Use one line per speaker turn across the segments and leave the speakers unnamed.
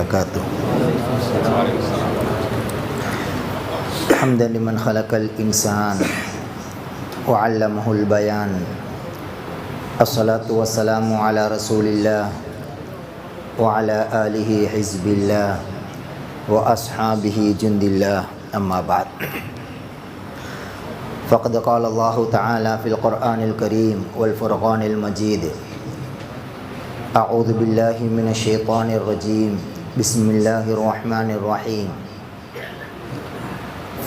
وبركاته. حمدا لمن خلق الإنسان وعلمه البيان. الصلاة والسلام على رسول الله وعلى آله حزب الله وأصحابه جند الله. أما بعد، فقد قال الله تعالى في القرآن الكريم والفرقان المجيد: أعوذ بالله من الشيطان الرجيم. بسم الله الرحمن الرحيم.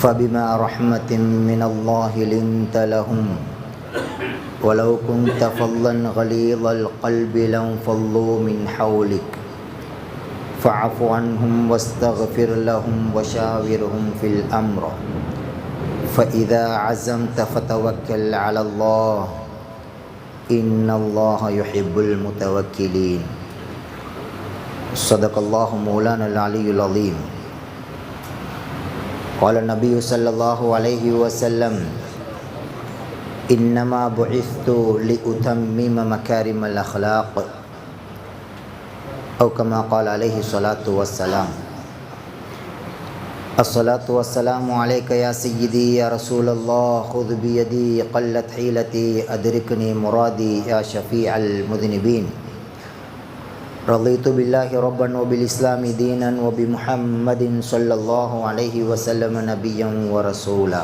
فبما رحمة من الله لنت لهم ولو كنت فظا غليظ القلب لانفضوا من حولك فاعف عنهم واستغفر لهم وشاورهم في الأمر فإذا عزمت فتوكل على الله إن الله يحب المتوكلين. صدق الله مولانا العلي العظيم. قال النبي صلى الله عليه وسلم: إنما بعثت لأتمم مكارم الأخلاق، أو كما قال عليه الصلاة والسلام. الصلاة والسلام عليك يا سيدي يا رسول الله، خذ بيدي قلت حيلتي أدركني مرادي يا شفيع المذنبين. رضيت بالله ربا وبالإسلام دينا وبمحمد صلى الله عليه وسلم نبيا ورسولا.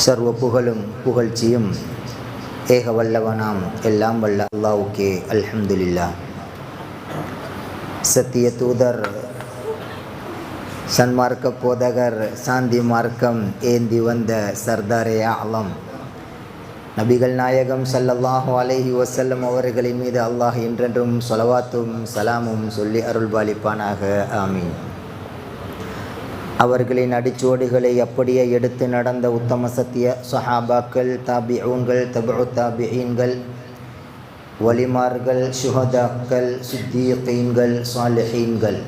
சர்வ புகழும் புகழ்ச்சியும் ஏக வல்லவனாம் எல்லாம் வல்ல அல்லாஹ்வுக்கே அல்ஹம்துலில்லாஹ். சத்திய தூதர், சன்மார்க்க போதகர், சாந்தி மார்க்கம் ஏந்தி வந்த சர்தாரே ஆலம் நபிகள் நாயகம் ஸல்லல்லாஹு அலைஹி வஸல்லம் அவர்களின் மீது அல்லாஹ் என்றென்றும் ஸலவாத்தும் சலாமும் சொல்லி அருள்பாலிப்பானாக. ஆமீன். அவர்களின் அடிச்சுவடுகளை அப்படியே எடுத்து நடந்த உத்தம சத்திய சஹாபாக்கள், தாபிஊன்கள், தபு தாபிஈன்கள், வலிமார்கள், ஷுஹதாக்கள், சித்தீகீன்கள், சாலிஹீன்கள்,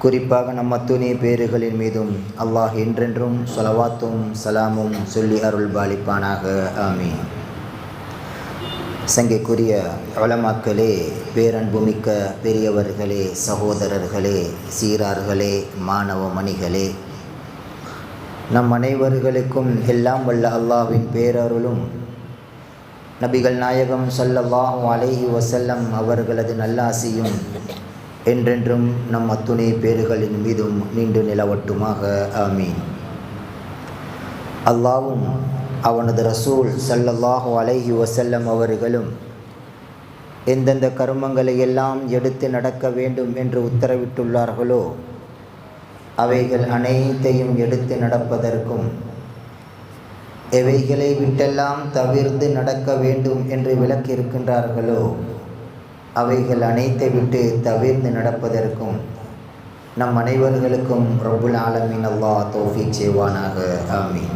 குறிப்பாக நம் அத்துணை பேறுகளின் மீதும் அல்லாஹ் என்றென்றும் ஸலவாத்தும் சலாமும் சொல்லி அருள்பாலிப்பானாக. ஆமீன். சங்கைக்குரிய உலமாக்களே, பேரன்புமிக்க பெரியவர்களே, சகோதரர்களே, சீரார்களே, மாணவ மணிகளே, நம் அனைவர்களுக்கும் எல்லாம் வல்ல அல்லாஹ்வின் பேரருளும் நபிகள் நாயகம் ஸல்லல்லாஹு அலைஹி வஸல்லம் அவர்களது நல்லாசியும் என்றென்றும் நம் அத்துணை பேறுகளின் மீதும் நீண்டு நிலவட்டுமாக. ஆமீன். அல்லாஹ்வும் அவனது ரசூல் ஸல்லல்லாஹு அலைஹி வஸல்லம் அவர்களும் எந்தெந்த கர்மங்களை எல்லாம் எடுத்து நடக்க வேண்டும் என்று உத்தரவிட்டுள்ளார்களோ அவைகள் அனைத்தையும் எடுத்து நடப்பதற்கும், எவைகளை விட்டெல்லாம் தவிர்த்து நடக்க வேண்டும் என்று விளக்கியிருக்கின்றார்களோ அவைகள் அனைத்தை விட்டு தவிர்த்து நடப்பதற்கும் நம் அனைவர்களுக்கும் ரப்புல் ஆலமீன் அல்லாஹ் தௌஃபீக் செய்வானாக. ஆமீன்.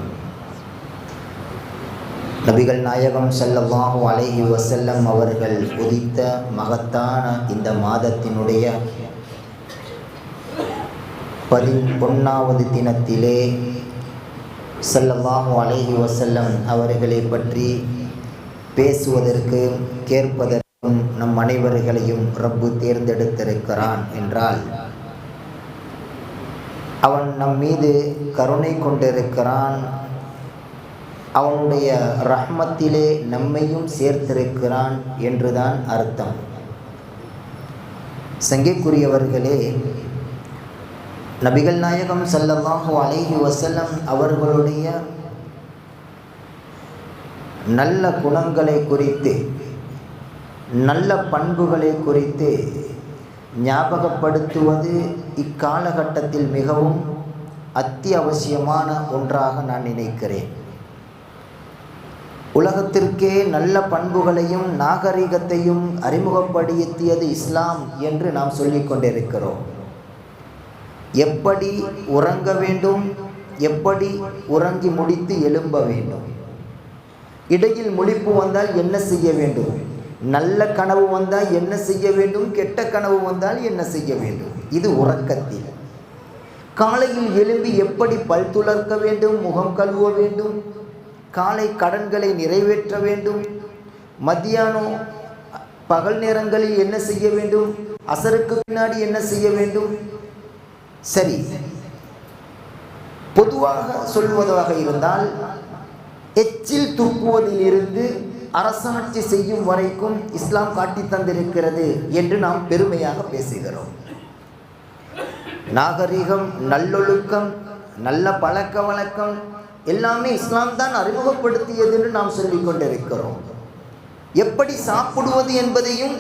நபிகள் நாயகம் ஸல்லல்லாஹு அலைஹி வஸல்லம் அவர்கள் உதித்த மகத்தான இந்த மாதத்தினுடைய 11வது தினத்திலே ஸல்லல்லாஹு அலைஹி வஸல்லம் அவர்களை பற்றி பேசுவதற்கு, கேட்பதற்கு நம் அனைவர்களையும் ரப்பு தேர்ந்தெடுத்திருக்கிறான் என்றால் அவன் நம் மீது கருணை கொண்டிருக்கிறான். அவனுடைய ரஹ்மத்திலே நம்மையும் சேர்த்திருக்கிறான் என்றுதான் அர்த்தம். சங்கைக்குரியவர்களே, நபிகள் நாயகம் ஸல்லல்லாஹு அலைஹி வஸல்லம் அவர்களுடைய நல்ல குணங்களை குறித்து, நல்ல பண்புகளை குறித்து ஞாபகப்படுத்துவது இக்காலகட்டத்தில் மிகவும் அத்தியாவசியமான ஒன்றாக நான் நினைக்கிறேன். உலகத்திற்கே நல்ல பண்புகளையும் நாகரிகத்தையும் அறிமுகப்படுத்தியது இஸ்லாம் என்று நாம் சொல்லிக் கொண்டிருக்கிறோம். எப்படி உறங்க வேண்டும், எப்படி உறங்கி முடித்து எழும்ப வேண்டும், இடையில் முழிப்பு வந்தால் என்ன செய்ய வேண்டும், நல்ல கனவு வந்தால் என்ன செய்ய வேண்டும், கெட்ட கனவு வந்தால் என்ன செய்ய வேண்டும், இது உறக்கத்தில். காலையில் எழும்பி எப்படி பல் துலர்க்க வேண்டும், முகம் கழுவ வேண்டும், காலை கடன்களை நிறைவேற்ற வேண்டும், மத்தியானம் பகல் நேரங்களில் என்ன செய்ய வேண்டும், அசருக்கு பின்னாடி என்ன செய்ய வேண்டும். சரி, பொதுவாக சொல்வதாக இருந்தால் எச்சில் துப்புவதிலிருந்து அரசாட்சி செய்யும் வரைக்கும் இஸ்லாம் காட்டி தந்திருக்கிறது என்று நாம் பெருமையாக பேசுகிறோம். நாகரிகம், நல்லொழுக்கம், நல்ல பழக்க வழக்கம் எல்லாமே இஸ்லாம் தான் அறிமுகப்படுத்தியது என்று நாம் சொல்லிக் கொண்டிருக்கிறோம். எப்படி சாப்பிடுவது என்பதையும்,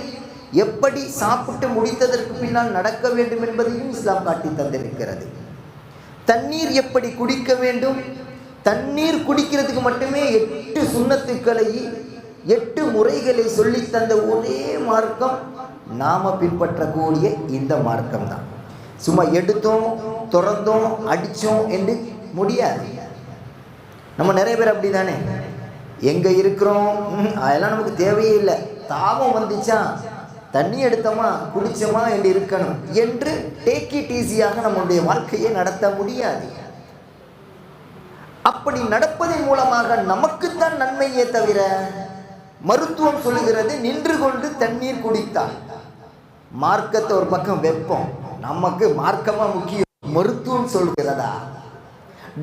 எப்படி சாப்பிட்டு முடித்ததற்கு பின்னால் நடக்க வேண்டும் என்பதையும் இஸ்லாம் காட்டி தந்திருக்கிறது. தண்ணீர் எப்படி குடிக்க வேண்டும், தண்ணீர் குடிக்கிறதுக்கு மட்டுமே 8 சுன்னத்துக்களை 8 முறைகளை சொல்லி தந்த ஒரே மார்க்கம் நாம பின்பற்றக்கூடிய இந்த மார்க்கம் தான். சும்மா எடுத்தோம், திறந்தோம், அடித்தோம் என்று முடியாது. நம்ம நிறைய பேர் அப்படி தானே, எங்கே இருக்கிறோம் அதெல்லாம் நமக்கு தேவையே இல்லை, தாகம் வந்துச்சா தண்ணி எடுத்தோமா குடிச்சோமா என்று இருக்கணும் என்று டேக் இட் ஈஸியாக நம்முடைய வாழ்க்கையை நடத்த முடியாது. அப்படி நடப்பதன் மூலமாக நமக்குத்தான் நன்மையே தவிர, மருத்துவம் சொல்லுகிறது நின்று கொண்டு தண்ணீர் குடித்தால். மார்க்கத்தை ஒரு பக்கம் வைப்போம், நமக்கு மார்க்கமா முக்கியம், மருத்துவம் சொல்கிறதா?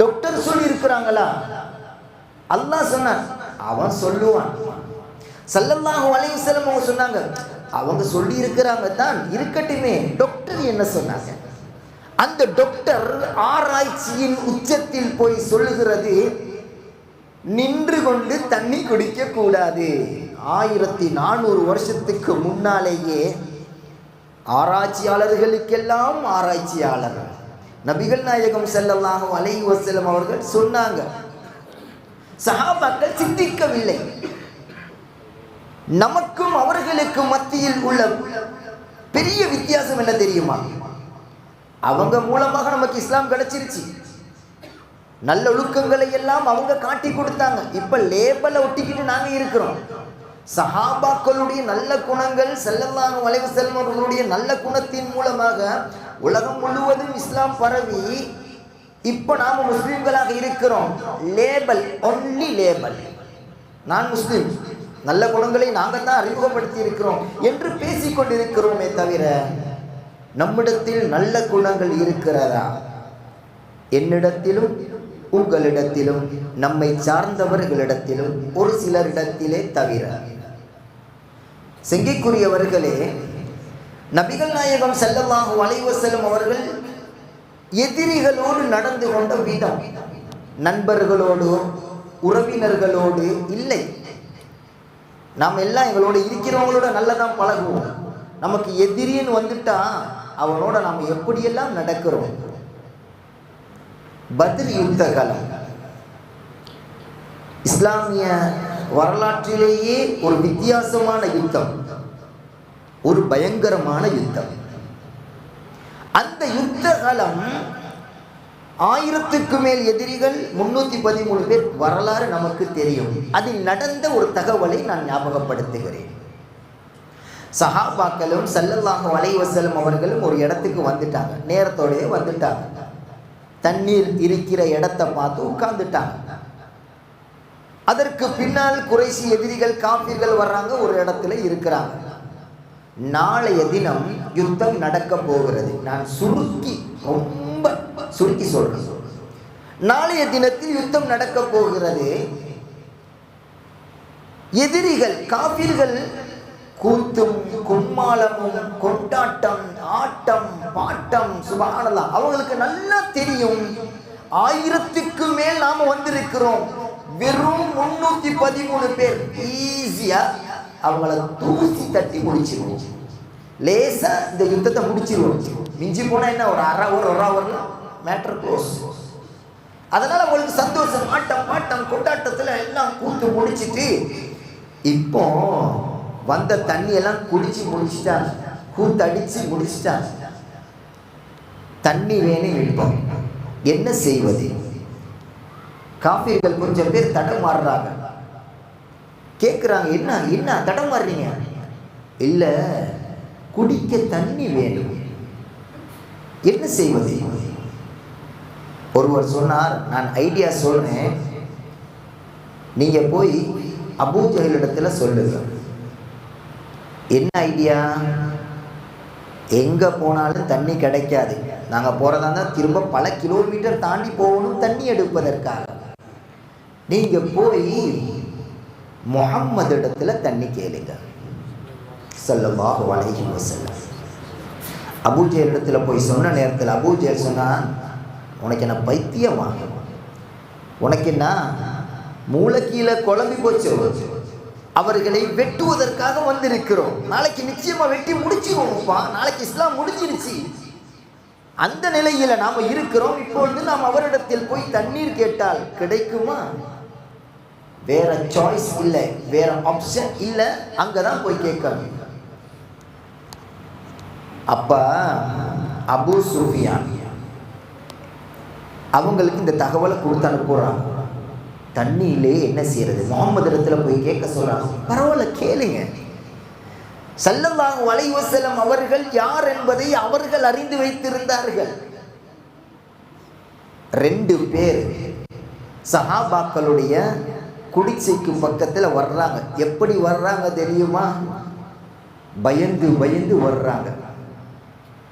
டாக்டர் சொல்லி இருக்கிறாங்களா? அல்லாஹ் சொன்னான், அவன் சொல்லுவான். ஸல்லல்லாஹு அலைஹி வஸல்லம் அவங்க சொன்னாங்க, அவங்க சொல்லி இருக்கிறாங்க தான், இருக்கட்டுமே. டாக்டர் என்ன சொன்னாங்க? அந்த டாக்டர் ஆராய்ச்சியின் உச்சத்தில் போய் சொல்லுகிறது, நின்று கொண்டு தண்ணி குடிக்க கூடாது. 1400 வருஷத்துக்கு முன்னாலேயே ஆராய்ச்சியாளர்களுக்கெல்லாம் ஆராய்ச்சியாளர் நபிகள் நாயகம் ஸல்லல்லாஹு அலைஹி வஸல்லம் அவர்கள் சொன்னாங்க. சஹாபாக்கள் சிந்திக்கவில்லை. நமக்கும் அவர்களுக்கும் மத்தியில் உள்ள பெரிய வித்தியாசம் என்ன தெரியுமா? அவங்க மூலமாக நமக்கு இஸ்லாம் கிடைச்சிருச்சு, நல்ல ஒழுக்கங்களை எல்லாம் அவங்க காட்டி கொடுத்தாங்க. இப்ப லேபலை ஒட்டிக்கிட்டு நாங்க இருக்கிறோம். சஹாபாக்களுடைய நல்ல குணங்கள், ஸல்லல்லாஹு அலைஹி வஸல்லம் அவர்களுடைய நல்ல குணத்தின் மூலமாக உலகம் முழுவதும் இஸ்லாம் பரவி இப்ப நாம முஸ்லிம்களாக இருக்கிறோம். லேபல், ஒன்லி லேபல், நான் முஸ்லிம், நல்ல குணங்களை நாங்கள் தான் அறிமுகப்படுத்தி இருக்கிறோம் என்று பேசிக்கொண்டிருக்கிறோமே தவிர, நம்மிடத்தில் நல்ல குணங்கள் இருக்கிறதா? என்னிடத்திலும் உங்களிடத்திலும் நம்மை சார்ந்தவர்களிடத்திலும் ஒரு சிலரிடத்திலே தவிர. செங்கிக்குரியவர்களே, நபிகள் நாயகம் ஸல்லல்லாஹு அலைஹி வஸல்லம் அவர்கள் எதிரிகளோடு நடந்து கொண்ட விதம் நண்பர்களோடு உறவினர்களோடு இல்லை. நாம் எல்லாம் எங்களோட இருக்கிறவங்களோட நல்லதான் பழகுவோம். நமக்கு எதிரின்னு வந்துட்டா அவனோட நாம் எப்படியெல்லாம் நடக்கிறோம். பத்ர் யுத்த காலம் இஸ்லாமிய வரலாற்றிலேயே ஒரு வித்தியாசமான யுத்தம், ஒரு பயங்கரமான யுத்தம். அந்த யுத்த காலம் 1000க்கு மேல் எதிரிகள், 313 பேர், வரலாறு நமக்கு தெரியும். அதில் நடந்த ஒரு தகவலை நான் ஞாபகப்படுத்துகிறேன். சஹாபாக்களும் ஸல்லல்லாஹு அலைஹி வஸல்லம் அவர்களும் ஒரு இடத்துக்கு வந்துட்டாங்க, நேரத்தோடய வந்துட்டாங்க. தண்ணீர் இருக்கிற இடத்தை பார்த்து உட்கார்ந்துட்டாங்க. அதற்கு பின்னால் குறைஷி எதிரிகள், காஃபிர்கள் வர்றாங்க, ஒரு இடத்துல இருக்கிறாங்க. நாளைய தினம் யுத்தம் நடக்க போகிறது. நான் ரொம்ப சுருக்கி சொல்றேன். நாளைய தினத்தில் யுத்தம் நடக்க போகிறது. எதிரிகள் காஃபிர்கள் கூத்தும் கும்மாளமும் கொண்டாட்டம், ஆட்டம், பாட்டம், சுப்ஹானல்லாஹ். அவங்களுக்கு நல்லா தெரியும் 1000க்கு மேல் நாம வந்திருக்கிறோம், வெறும் 313 பேர் ஈஸியா அவங்கள தூசி தட்டி முடிச்சிருவோம். லேசா இந்த யுத்தத்தை முடிச்சிருவோம். மிஞ்சி போனா என்ன, ஒரு அரை ஹவர்ல மேட்டர் க்ளோஸ். அதனால அவங்களுக்கு சந்தோஷம், ஆட்டம் பாட்டம் கொண்டாட்டத்துல எல்லாம் கூத்து முடிச்சிட்டு இப்போ வந்த தண்ணியெல்லாம் குடிச்சு முடிச்சுட்டாங்க, கூத்தடிச்சு முடிச்சுட்டாங்க. தண்ணி வேணும் விழுப்போம், என்ன செய்வது? காஃபிர்கள் கொஞ்சம் பேர் தடமாறுறாங்க. கேட்குறாங்க, என்ன என்ன தடமாறுறீங்க? இல்லை, குடிக்க தண்ணி வேணும், என்ன செய்வது? ஒருவர் சொன்னார், நான் ஐடியா சொல்றேன், நீங்க போய் அபூ ஜஹல் இடத்துல சொல்லுங்க. என்ன ஐடியா? எங்கே போனாலும் தண்ணி கிடைக்காது, நாங்கள் போகிறதா இருந்தால் திரும்ப பல கிலோமீட்டர் தாண்டி போகணும் தண்ணி எடுப்பதற்காக. நீங்கள் போய் முஹம்மது இடத்துல தண்ணி கேளுங்க ஸல்லல்லாஹு அலைஹி வஸல்லம். அபூஜேல் இடத்துல போய் சொன்ன நேரத்தில் அபூஜேல் சொன்னான், உனக்கு என்ன பைத்தியமா? உனக்கு என்ன மூளை கீழே குழம்பி போச்சு? அவர்களை வெட்டுவதற்காக வந்திருக்கிறோம், நாளைக்கு நிச்சயமா வெட்டி முடிச்சிருவோம்ப்பா, நாளைக்கு இஸ்லாம் முடிஞ்சிருச்சு. அந்த நிலையில நாம இருக்கிறோம். இப்பொழுது நாம் அவரிடத்தில் போய் தண்ணீர் கேட்டால் கிடைக்குமா? வேற சாய்ஸ் இல்லை, வேற ஆப்ஷன் இல்லை, அங்கதான் போய் கேட்கணும். அப்ப அபூ சுஃபியான் அவங்களுக்கு இந்த தகவலை கொடுத்து அனுப்புறாங்க. தண்ணியிலே என்ன செய்யறது? முகமது இடத்துல போய் கேட்க சொல்றாங்க. பரவாயில்ல கேளுங்க. ஸல்லல்லாஹு அலைஹி வஸல்லம் அவர்கள் யார் என்பதை அவர்கள் அறிந்து வைத்திருந்தார்கள். 2 பேர் சஹாபாக்களுடைய குடிசைக்கு பக்கத்தில் வர்றாங்க. எப்படி வர்றாங்க தெரியுமா? பயந்து பயந்து வர்றாங்க.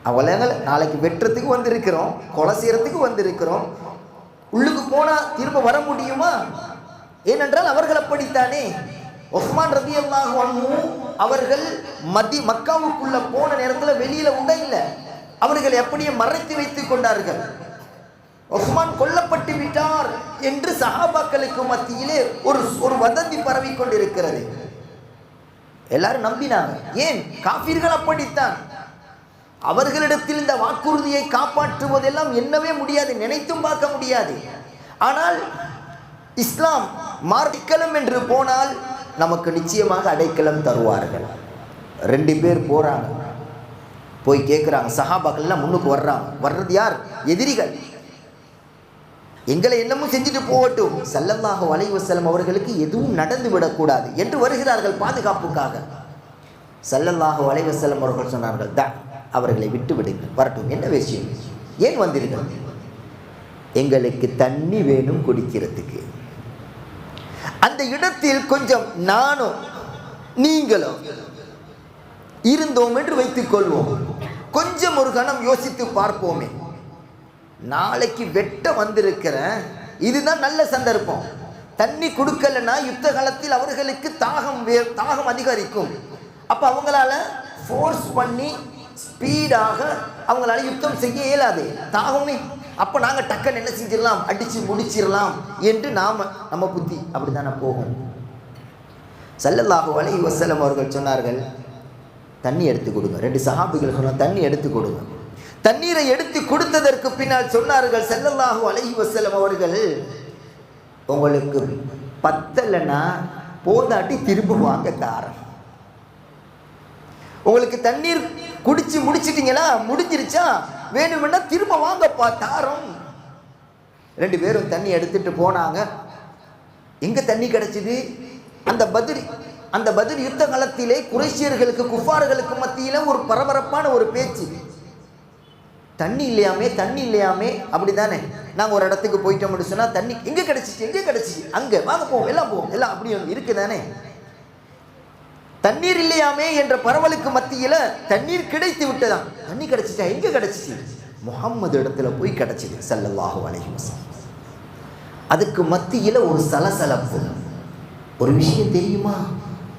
அவளங்களை நாளைக்கு வெட்டுறதுக்கு வந்திருக்கிறோம், கொலை செய்யறதுக்கு வந்திருக்கிறோம், உள்ளுக்கு போனா திரும்ப வர முடியுமா? ஏனென்றால் அவர்கள் அப்படித்தானே. உஸ்மான் ரலியல்லாஹு அன்ஹு அவர்கள் மக்காவுக்குள்ள போன நேரத்தில் வெளியில உடை இல்லை, அவர்கள் எப்படியும் மறைத்து வைத்துக் கொண்டார்கள். உஸ்மான் கொல்லப்பட்டு விட்டார் என்று சஹாபாக்களுக்கு மத்தியிலே ஒரு வதந்தி பரவி கொண்டிருக்கிறது. எல்லாரும் நம்பினாங்க. ஏன்? காஃபிர்கள் அப்படித்தான். அவர்களிடத்தில் இந்த வாக்குறுதியை காப்பாற்றுவதெல்லாம் என்னவே முடியாது, நினைத்தும் பார்க்க முடியாது. ஆனால் இஸ்லாம் மார்க்கம் என்று போனால் நமக்கு நிச்சயமாக அடைக்கலம் தருவார்கள். 2 பேர் போறாங்க, போய் கேட்குறாங்க. சஹாபாக்கள் எல்லாம் முன்னுக்கு வர்றாங்க. வர்றது யார்? எதிரிகள். எங்களை என்னமும் செஞ்சுட்டு போகட்டும், ஸல்லல்லாஹு அலைஹி வஸல்லம் அவர்களுக்கு எதுவும் நடந்து விடக்கூடாது என்று வருகிறார்கள் பாதுகாப்புக்காக. ஸல்லல்லாஹு அலைஹி வஸல்லம் அவர்கள் சொன்னார்கள், அவர்களை விட்டு விடுங்க, வரட்டும். என்ன விஷயம்? ஏன் வந்தீர்கள்? எங்களுக்கு தண்ணி வேணும் குடிக்கிறதுக்கு. அந்த இடத்தில் கொஞ்சம் நானும் நீங்களும் இருந்தோம் என்று வைத்துக் கொள்வோம். கொஞ்சம் ஒரு கணம் யோசித்து பார்ப்போமே. நாளைக்கு வெட்ட வந்திருக்கிற இதுதான் நல்ல சந்தர்ப்பம். தண்ணி கொடுக்கலன்னா யுத்த காலத்தில் அவர்களுக்கு தாகம் அதிகரிக்கும். அப்ப அவங்களால ஃபோர்ஸ் பண்ணி ஸ்பீடாக அவங்களால யுத்தம் செய்ய இயலாது, தாகமே. அப்போ நாங்கள் டக்குன்னு என்ன செஞ்சிடலாம், அடித்து முடிச்சிடலாம் என்று நம்ம புத்தி அப்படித்தானே போகும். ஸல்லல்லாஹு அலைஹி வஸல்லம் அவர்கள் சொன்னார்கள், தண்ணி எடுத்து கொடுங்க. 2 சஹாபிகள் சொன்னாங்க, தண்ணி எடுத்து கொடுங்க. தண்ணீரை எடுத்து கொடுத்ததற்கு பின்னால் சொன்னார்கள் ஸல்லல்லாஹு அலைஹி வஸல்லம் அவர்கள், உங்களுக்கு பத்தலைன்னா போதாட்டி திரும்ப வாங்க தாரம். உங்களுக்கு தண்ணீர் குடிச்சு முடிச்சிட்டீங்களா, முடிஞ்சிருச்சா, வேணும்னா திரும்ப வாங்கப்பா தாரம். 2 பேரும் தண்ணி எடுத்துட்டு போனாங்க. எங்க தண்ணி கிடைச்சது? அந்த பத்ர் யுத்த காலத்திலே குறைஷியர்களுக்கு குஃபார்களுக்கு மத்தியில ஒரு பரபரப்பான ஒரு பேச்சு. தண்ணி இல்லையாமே அப்படிதானே. நாங்கள் ஒரு இடத்துக்கு போயிட்டோம்னு சொன்னா தண்ணி எங்க கிடைச்சிச்சு, அங்க வாங்க போவோம், எல்லாம் போவோம், எல்லாம் அப்படி இருக்குதானே. தண்ணீர் இல்லையாமே என்ற பரவலுக்கு மத்தியில தண்ணீர் கிடைத்து விட்டதாம். தண்ணி கிடைச்சிட்டா? எங்க கிடைச்சிச்சு? முஹம்மது இடத்துல போய் கிடைச்சிது ஸல்லல்லாஹு அலைஹி வஸல்லம். அதுக்கு மத்தியில ஒரு சலசலப்பு. ஒரு விஷயம் தெரியுமா?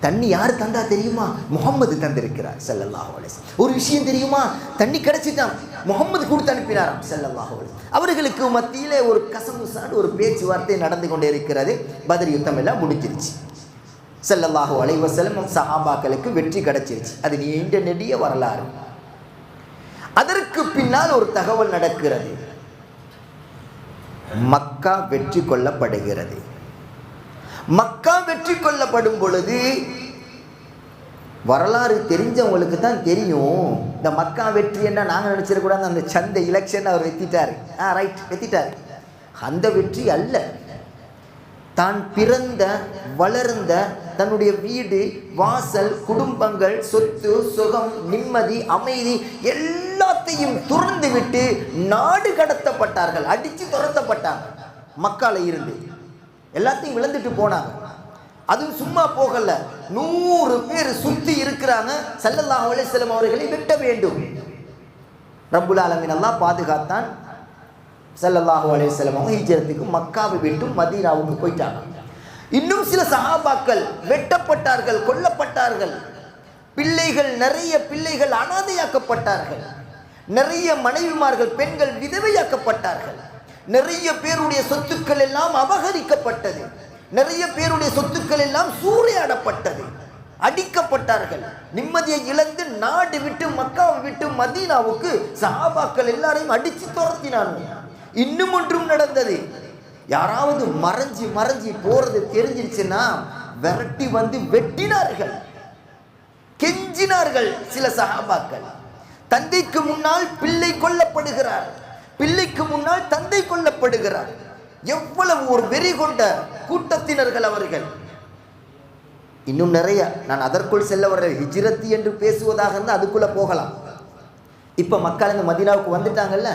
தண்ணி யார் தந்தா தெரியுமா? முஹம்மது தந்திருக்கிறார் ஸல்லல்லாஹு அலைஹி வஸல்லம். ஒரு விஷயம் தெரியுமா? தண்ணி கிடைச்சிட்டான், முஹம்மது கொடுத்து அனுப்பினாராம் ஸல்லல்லாஹு அலைஹி வஸல்லம். அவர்களுக்கு மத்தியில ஒரு கசமுசான ஒரு பேச்சுவார்த்தை நடந்து கொண்டே இருக்கிறது. பத்ர் யுத்தம் எல்லாம் முடிஞ்சிருச்சு. ஸல்லல்லாஹு அலைஹி வஸல்லம் சஹாபாக்களுக்கு வெற்றி கிடைச்சிருச்சு. அது நீண்ட நெடிய வரலாறு. அதற்கு பின்னால் ஒரு தகவல் நடக்கிறது. மக்கா வெற்றி கொள்ளப்படுகிறது. மக்கா வெற்றி கொள்ளப்படும் பொழுது வரலாறு தெரிஞ்சவங்களுக்கு தான் தெரியும். இந்த மக்கா வெற்றி என்ன நாங்கள் நினைச்சிடக்கூடாது. அந்த சந்தை எலெக்ஷன் அவர் வெத்திட்டாரு, ரைட் வெத்திட்டாரு. அந்த வெற்றி அல்ல. தான் பிறந்த வளர்ந்த தன்னுடைய வீடு வாசல் குடும்பங்கள் சொத்து சுகம் நிம்மதி அமைதி எல்லாத்தையும் துறந்து விட்டு நாடு கடத்தப்பட்டார்கள், அடித்து துரத்தப்பட்டாங்க. மக்கால இருந்து எல்லாத்தையும் இழந்துட்டு போனாங்க. அதுவும் சும்மா போகல, 100 பேர் சுத்தி இருக்கிறாங்க. ஸல்லல்லாஹு அலைஹி வஸல்லம் அவர்களை வெட்ட வேண்டும். ரப்புல் ஆலமீன் அல்லாஹ் பாதுகாத்தான். ஸல்லல்லாஹு அலைஹி வஸல்லம் அவங்க ஹிஜ்ரத்துக்கு மக்காவை விட்டு மதீனாவுக்கு போயிட்டாங்க. இன்னும் சில சஹாபாக்கள் வெட்டப்பட்டார்கள், கொல்லப்பட்டார்கள். பிள்ளைகள், நிறைய பிள்ளைகள் அனாதையாக்கப்பட்டார்கள். நிறைய மனைவிமார்கள், பெண்கள் விதவையாக்கப்பட்டார்கள். நிறைய பேருடைய சொத்துக்கள் எல்லாம் அபகரிக்கப்பட்டது. நிறைய பேருடைய சொத்துக்கள் எல்லாம் சூறையாடப்பட்டது, அடிக்கப்பட்டார்கள். நிம்மதியை இழந்து நாடு விட்டு மக்காவை விட்டு மதீனாவுக்கு சஹாபாக்கள் எல்லாரையும் அடித்து துரத்தினார்கள். இன்னும் ஒன்றும் நடந்தது. யாராவது மறைஞ்சி மறைஞ்சி போறது தெரிஞ்சிருச்சுன்னா விரட்டி வந்து வெட்டினார்கள், கெஞ்சினார்கள். சில சஹாபாக்கள் தந்தைக்கு முன்னால் பிள்ளை கொல்லப்படுகிறார், பிள்ளைக்கு முன்னால் தந்தை கொல்லப்படுகிறார். எவ்வளவு ஒரு வெறி கொண்ட கூட்டத்தினர்கள் அவர்கள். இன்னும் நிறைய, நான் அதற்குள் செல்ல வர ஹிஜ்ரத் என்று பேசுவதாக இருந்தால் அதுக்குள்ள போகலாம். இப்ப மக்கள் இந்த மதீனாவுக்கு வந்துட்டாங்கல்ல,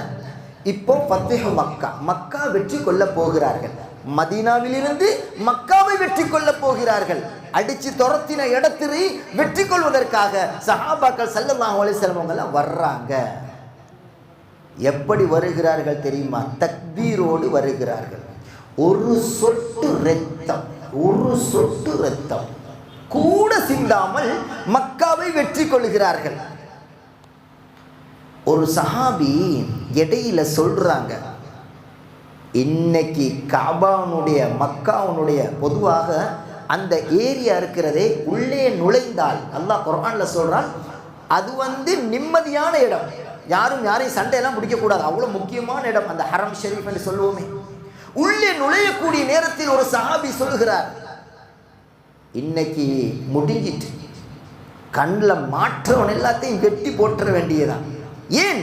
இப்போ ஃபத்ஹு மக்கா, மக்கா வெற்றி கொள்ள போகிறார்கள். மதீனாவிலிருந்து மக்காவை வெற்றி கொள்ள போகிறார்கள். அடிச்சு துரத்தின இடத்திலே வெற்றி கொள்வதற்காக சஹாபாக்கள் ஸல்லல்லாஹு அலைஹி வஸல்லம் வர்றாங்க. எப்படி வருகிறார்கள் தெரியுமா? தக்பீரோடு வருகிறார்கள். ஒரு சொட்டு இரத்தம், ஒரு சொட்டு இரத்தம் கூட சிந்தாமல் மக்காவை வெற்றி கொள்கிறார்கள். ஒரு சஹாபி இடையில சொல்றாங்க, இன்னைக்கு காபாவுடைய மக்காவுடைய பொதுவாக அந்த ஏரியா இருக்கிறதே, உள்ளே நுழைந்தால் அல்லாஹ் குர்ஆன்ல சொல்றான், அது நிம்மதியான இடம். யாரும் யாரையும் சண்டையெல்லாம் முடிக்கக்கூடாது, அவ்வளோ முக்கியமான இடம் அந்த ஹரம் ஷெரீஃப் என்று சொல்லுவோமே. உள்ளே நுழையக்கூடிய நேரத்தில் ஒரு சஹாபி சொல்கிறார், இன்னைக்கு முடிஞ்சிட்டு, கண்ணில் மாற்றவன் எல்லாத்தையும் வெட்டி போட்டுற வேண்டியதான். ஏன்?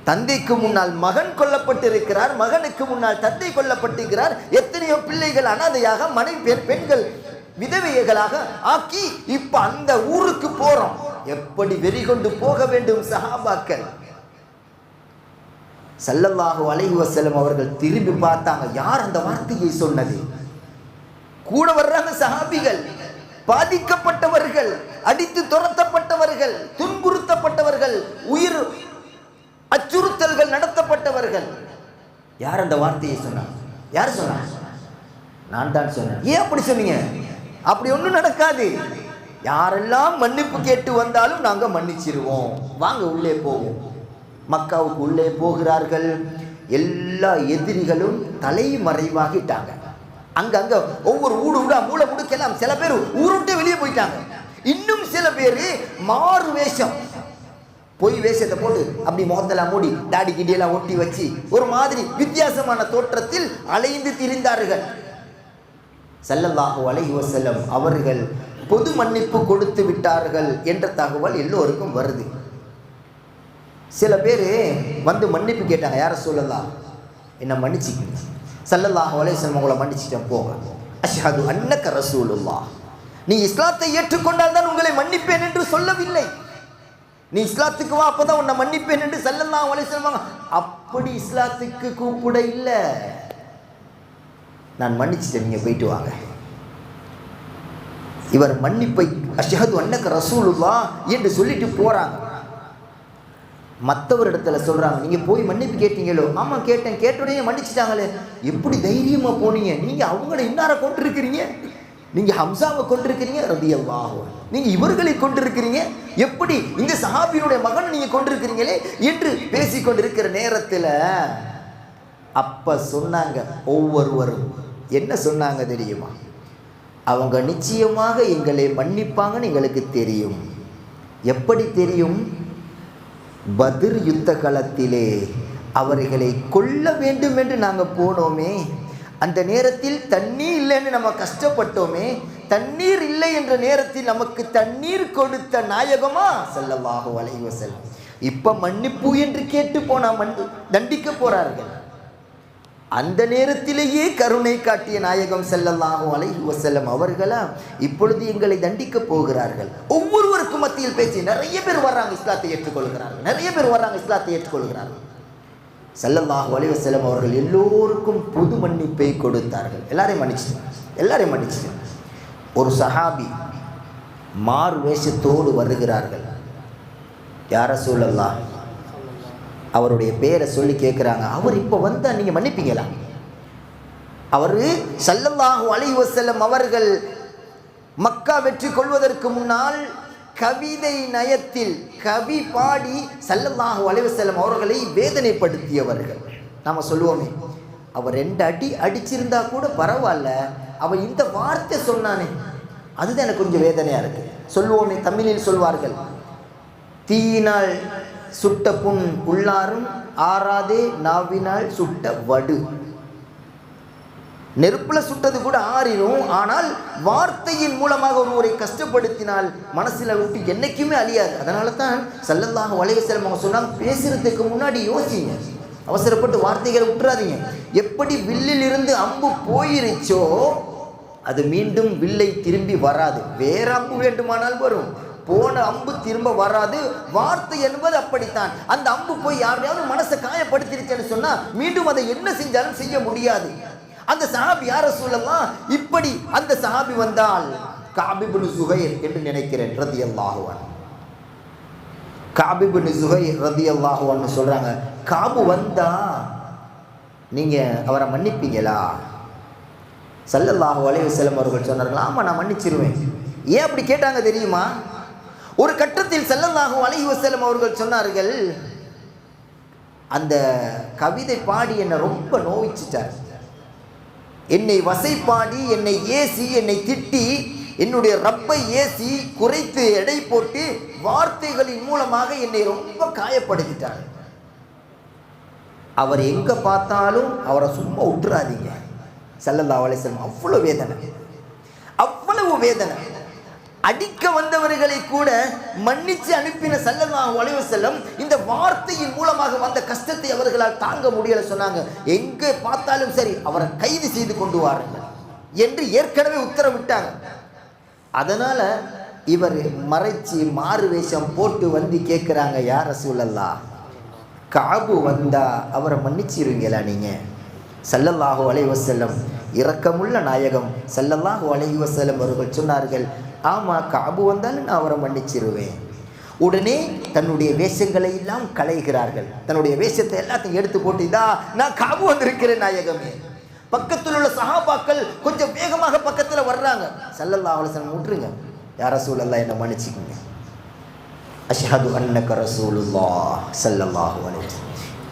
தந்தைக்கு முன்னால் மகன் கொல்லப்பட்டிருக்கிறார், மகனுக்கு முன்னால் தந்தை கொல்லப்பட்டிருக்கிறார். எத்தனையோ பிள்ளைகள் அனாதையாக, மனைவி பெண்கள் விதவைகளாக ஆக்கி இப்ப அந்த ஊருக்கு போறோம். எப்படி வெறி கொண்டு போக வேண்டும் சஹாபாக்கள். ஸல்லல்லாஹு அலைஹி வஸல்லம் அவர்கள் திரும்பி பார்த்தாங்க, யார் அந்த வார்த்தையை சொன்னது? கூட வர்றாங்க சஹாபிகள், பாதிக்கப்பட்டவர்கள், அடித்து துரத்தப்பட்டவர்கள், துன்புறுத்தப்பட்டவர்கள், உயிர் அச்சுறுத்தல்கள் நடத்தப்பட்டவர்கள். யார் அந்த வார்த்தையை சொன்னாங்க? யார் சொன்னாங்க? நான் தான் சொன்னேன். ஏன் அப்படி சொன்னீங்க? அப்படி ஒன்றும் நடக்காது. யாரெல்லாம் மன்னிப்பு கேட்டு வந்தாலும் நாங்கள் மன்னிச்சிருவோம், வாங்க உள்ளே போவோம். மக்காவுக்கு உள்ளே போகிறார்கள். எல்லா எதிரிகளும் தலைமறைவாகிட்டாங்க. அங்கங்க ஒவ்வொரு ஊடா மூளை முடுக்கலாம். சில பேர் ஊருட்டே வெளியே போயிட்டாங்க. இன்னும் சில பேர் மாறு வேஷம், பொய் வேஷத்தை போட்டு அப்படி முகத்தெல்லாம் மூடி தாடி கிண்டியெல்லாம் ஒட்டி வச்சு ஒரு மாதிரி வித்தியாசமான தோற்றத்தில் அலைந்து திரிந்தார்கள். ஸல்லல்லாஹு அலைஹி வஸல்லம் அவர்கள் பொது மன்னிப்பு கொடுத்து விட்டார்கள் என்ற தகவல் எல்லோருக்கும் வருது. சில பேர் வந்து மன்னிப்பு கேட்டாங்க, யார சொல்லலாம், என்ன மன்னிச்சிக்கங்க, ஸல்லல்லாஹு அலைஹி வஸல்லம் உங்களை மன்னிச்சிட்டேன் போக, அஷ்ஹது அன்னக ரசூலுல்லாஹ், நீ இஸ்லாத்தை ஏற்றுக்கொண்டால் தான் உங்களை மன்னிப்பேன் என்று சொல்லவில்லை. நீ இஸ்லாத்துக்கு வா, அப்பதான் உன்னை மன்னிப்பேன் என்று ஸல்லல்லாஹு அலைஹி வஸல்லம் அப்படி இஸ்லாத்துக்கு கூப்பிட இல்லை. நான் மன்னிச்சிட்டேன், நீங்க போயிட்டு வாங்க. இவர் மன்னிப்பை அஷ்ஹது அன்னக ரசூலுல்லாஹ் என்று சொல்லிட்டு போறாங்க. மற்றவரிடத்துல சொல்றாங்க, நீங்க போய் மன்னிப்பு கேட்டீங்களோ? ஆமா கேட்டேன். கேட்டோடனே மன்னிச்சிட்டாங்களே, எப்படி தைரியமா போனீங்க? நீங்க அவங்களை இன்னார கொண்டிருக்கிறீங்க, நீங்க ஹம்சாவை கொண்டிருக்கிறீங்க ரலியல்லாஹு அன்ஹு, நீங்க இவர்களை கொண்டிருக்கிறீங்க, எப்படி இந்த சஹாபியுடைய மகனை நீங்க கொண்டிருக்கிறீங்களே என்று பேசிக்கொண்டிருக்கிற நேரத்தில் அப்ப சொன்னாங்க, ஒவ்வொருவரும் என்ன சொன்னாங்க தெரியுமா? அவங்க நிச்சயமாக எங்களை மன்னிப்பாங்கன்னு எங்களுக்கு தெரியும். எப்படி தெரியும்? பத்ர் யுத்த காலத்திலே அவர்களை கொல்ல வேண்டும் என்று நாங்கள் போனோமே, அந்த நேரத்தில் தண்ணீர் இல்லைன்னு நம்ம கஷ்டப்பட்டோமே, தண்ணீர் இல்லை என்ற நேரத்தில் நமக்கு தண்ணீர் கொடுத்த நாயகமா ஸல்லல்லாஹு அலைஹி வஸல்லம் இப்ப மன்னிப்பு என்று கேட்டு போனா தண்டிக்க போறார்கள். அந்த நேரத்திலேயே கருணை காட்டிய நாயகம் ஸல்லல்லாஹு அலைஹி வஸல்லம் அவர்களா இப்பொழுது எங்களை தண்டிக்க போகிறார்கள். ஒவ்வொருவருக்கும் மத்தியில் பேச்சு. நிறைய பேர் வர்றாங்க, இஸ்லாத்தை ஏற்றுக்கொள்கிறார்கள். நிறைய பேர் வர்றாங்க, இஸ்லாத்தை ஏற்றுக்கொள்கிறார்கள். ஸல்லல்லாஹு அலைஹி வஸல்லம் அவர்கள் எல்லோருக்கும் பொது மன்னிப்பை கொடுத்தார்கள். எல்லாரையும் மன்னிச்சிட்டாங்க, எல்லாரையும் மன்னிச்சிட்டாங்க. ஒரு சஹாபி மாறு வேஷத்தோடு வருகிறார்கள். யா ரசூலல்லாஹ், அவருடைய பேரை சொல்லி கேட்குறாங்க. அவர் இப்போ வந்தால் நீங்கள் மன்னிப்பீங்களா? அவர் ஸல்லல்லாஹு அலைஹி வஸல்லம் அவர்கள் மக்கா வெற்றி கொள்வதற்கு முன்னால் கவிதை நயத்தில் கவி பாடி ஸல்லல்லாஹு அலைஹி வஸல்லம் அவர்களை வேதனைப்படுத்தியவர்கள். நாம் சொல்லுவோமே, அவர் 2 அடி அடிச்சிருந்தா கூட பரவாயில்ல, அவர் இந்த வார்த்தை சொன்னானே அதுதான் எனக்கு கொஞ்சம் வேதனையாக இருக்குது. சொல்லுவோமே, தமிழில் சொல்வார்கள், தீயினால் சுட்ட புண் உள்ளாரும் ஆறாதே நாவினால் சுட்ட வடு. நெருப்பில் சுட்டது கூட ஆறிடும், ஆனால் வார்த்தையின் மூலமாக ஒருவரை கஷ்டப்படுத்தினால் மனசில் விட்டு என்னைக்குமே அழியாது. அதனால தான் ஸல்லல்லாஹு அலைஹி வஸல்லம் அவங்க சொன்னாங்க, பேசுறதுக்கு முன்னாடி யோசிங்க, அவசரப்பட்டு வார்த்தைகளை விட்டுறாதீங்க. எப்படி வில்லில் இருந்து அம்பு போயிருச்சோ அது மீண்டும் வில்லை திரும்பி வராது. வேற அம்பு வேண்டுமானால் வரும், போன அம்பு திரும்ப வராது. வார்த்தை என்பது அப்படித்தான். அந்த அம்பு போய் யாரையாவது மனசை காயப்படுத்திருச்சேன்னு சொன்னா மீண்டும் அதை என்ன செஞ்சாலும் செய்ய முடியாது. அந்த சஹாபி யா ரசூலல்லாஹ், இப்படி அந்த சஹாபி வந்தால் கஅப் இப்னு ஸுஹைர் என்று நினைக்கிறேன் ரலியல்லாஹு அன்ஹு. கஅப் இப்னு ஸுஹைர் ரலியல்லாஹு அன்ஹு சொல்றாங்க, கஅப் வந்தா நீங்க அவரை மன்னிப்பீங்களா? ஸல்லல்லாஹு அலைஹி வஸல்லம் அவர்கள் சொன்னார்கள், ஆமா நான் மன்னிச்சிருவேன். ஏன் அப்படி கேட்டாங்க தெரியுமா? ஒரு கட்டத்தில் ஸல்லல்லாஹு அலைஹி வஸல்லம் அவர்கள் சொன்னார்கள், அந்த கவிதை பாடி என்னை ரொம்ப நோவிச்சிட்டார், என்னை வசைப்பாடி, என்னை ஏசி, என்னை திட்டி, என்னுடைய ரப்பை ஏசி குறைத்து எடை போட்டு வார்த்தைகளின் மூலமாக என்னை ரொம்ப காயப்படுத்திட்டார். அவர் எங்க பார்த்தாலும் அவரை சும்மா விட்டுறாதீங்க. ஸல்லல்லாஹு அலைஹி வஸல்லம் அவ்வளவு வேதனை, அவ்வளவு வேதனை. அடிக்க வந்தவர்களை கூட மன்னிச்சு அனுப்பின ஸல்லல்லாஹு அலைஹி வஸல்லம் இந்த வார்த்தையின் மூலமாக வந்த கஷ்டத்தை அவர்களால் தாங்க முடியல. சொன்னாங்க, எங்கே பார்த்தாலும் சரி அவரை கைது செய்து கொண்டு வாருங்கள் என்று ஏற்கனவே உத்தரவிட்டாங்க. அதனால இவர் மறைச்சி மாறு வேஷம் போட்டு வந்து கேட்குறாங்க, யா ரசூலல்லாஹ், கஅப் வந்தா அவரை மன்னிச்சிருவீங்களா நீங்க? ஸல்லல்லாஹு அலைஹி வஸல்லம் இரக்கமுள்ள நாயகம் ஸல்லல்லாஹு அலைஹி வஸல்லம் அவர்கள் சொன்னார்கள், ஆமா, கஅப் வந்தாலும் நான் அவரை மன்னிச்சிருவேன். உடனே தன்னுடைய வேஷங்களை எல்லாம் களைகிறார்கள். தன்னுடைய வேஷத்தை எல்லாத்தையும் எடுத்து போட்டு, இதா நான் கஅப் வந்திருக்கிறேன் நாயகமே. பக்கத்தில் உள்ள சஹாபாக்கள் கொஞ்சம் வேகமாக பக்கத்தில் வர்றாங்க. ஸல்லல்லாஹு அலைஹி வஸல்லம், விட்டுருங்க, யா ரசூலல்லாஹ் என்னை மன்னிச்சுக்குங்க, அஷ்ஹது அன்னக ரசூலுல்லாஹ் ஸல்லல்லாஹு அலைஹி வஸல்லம்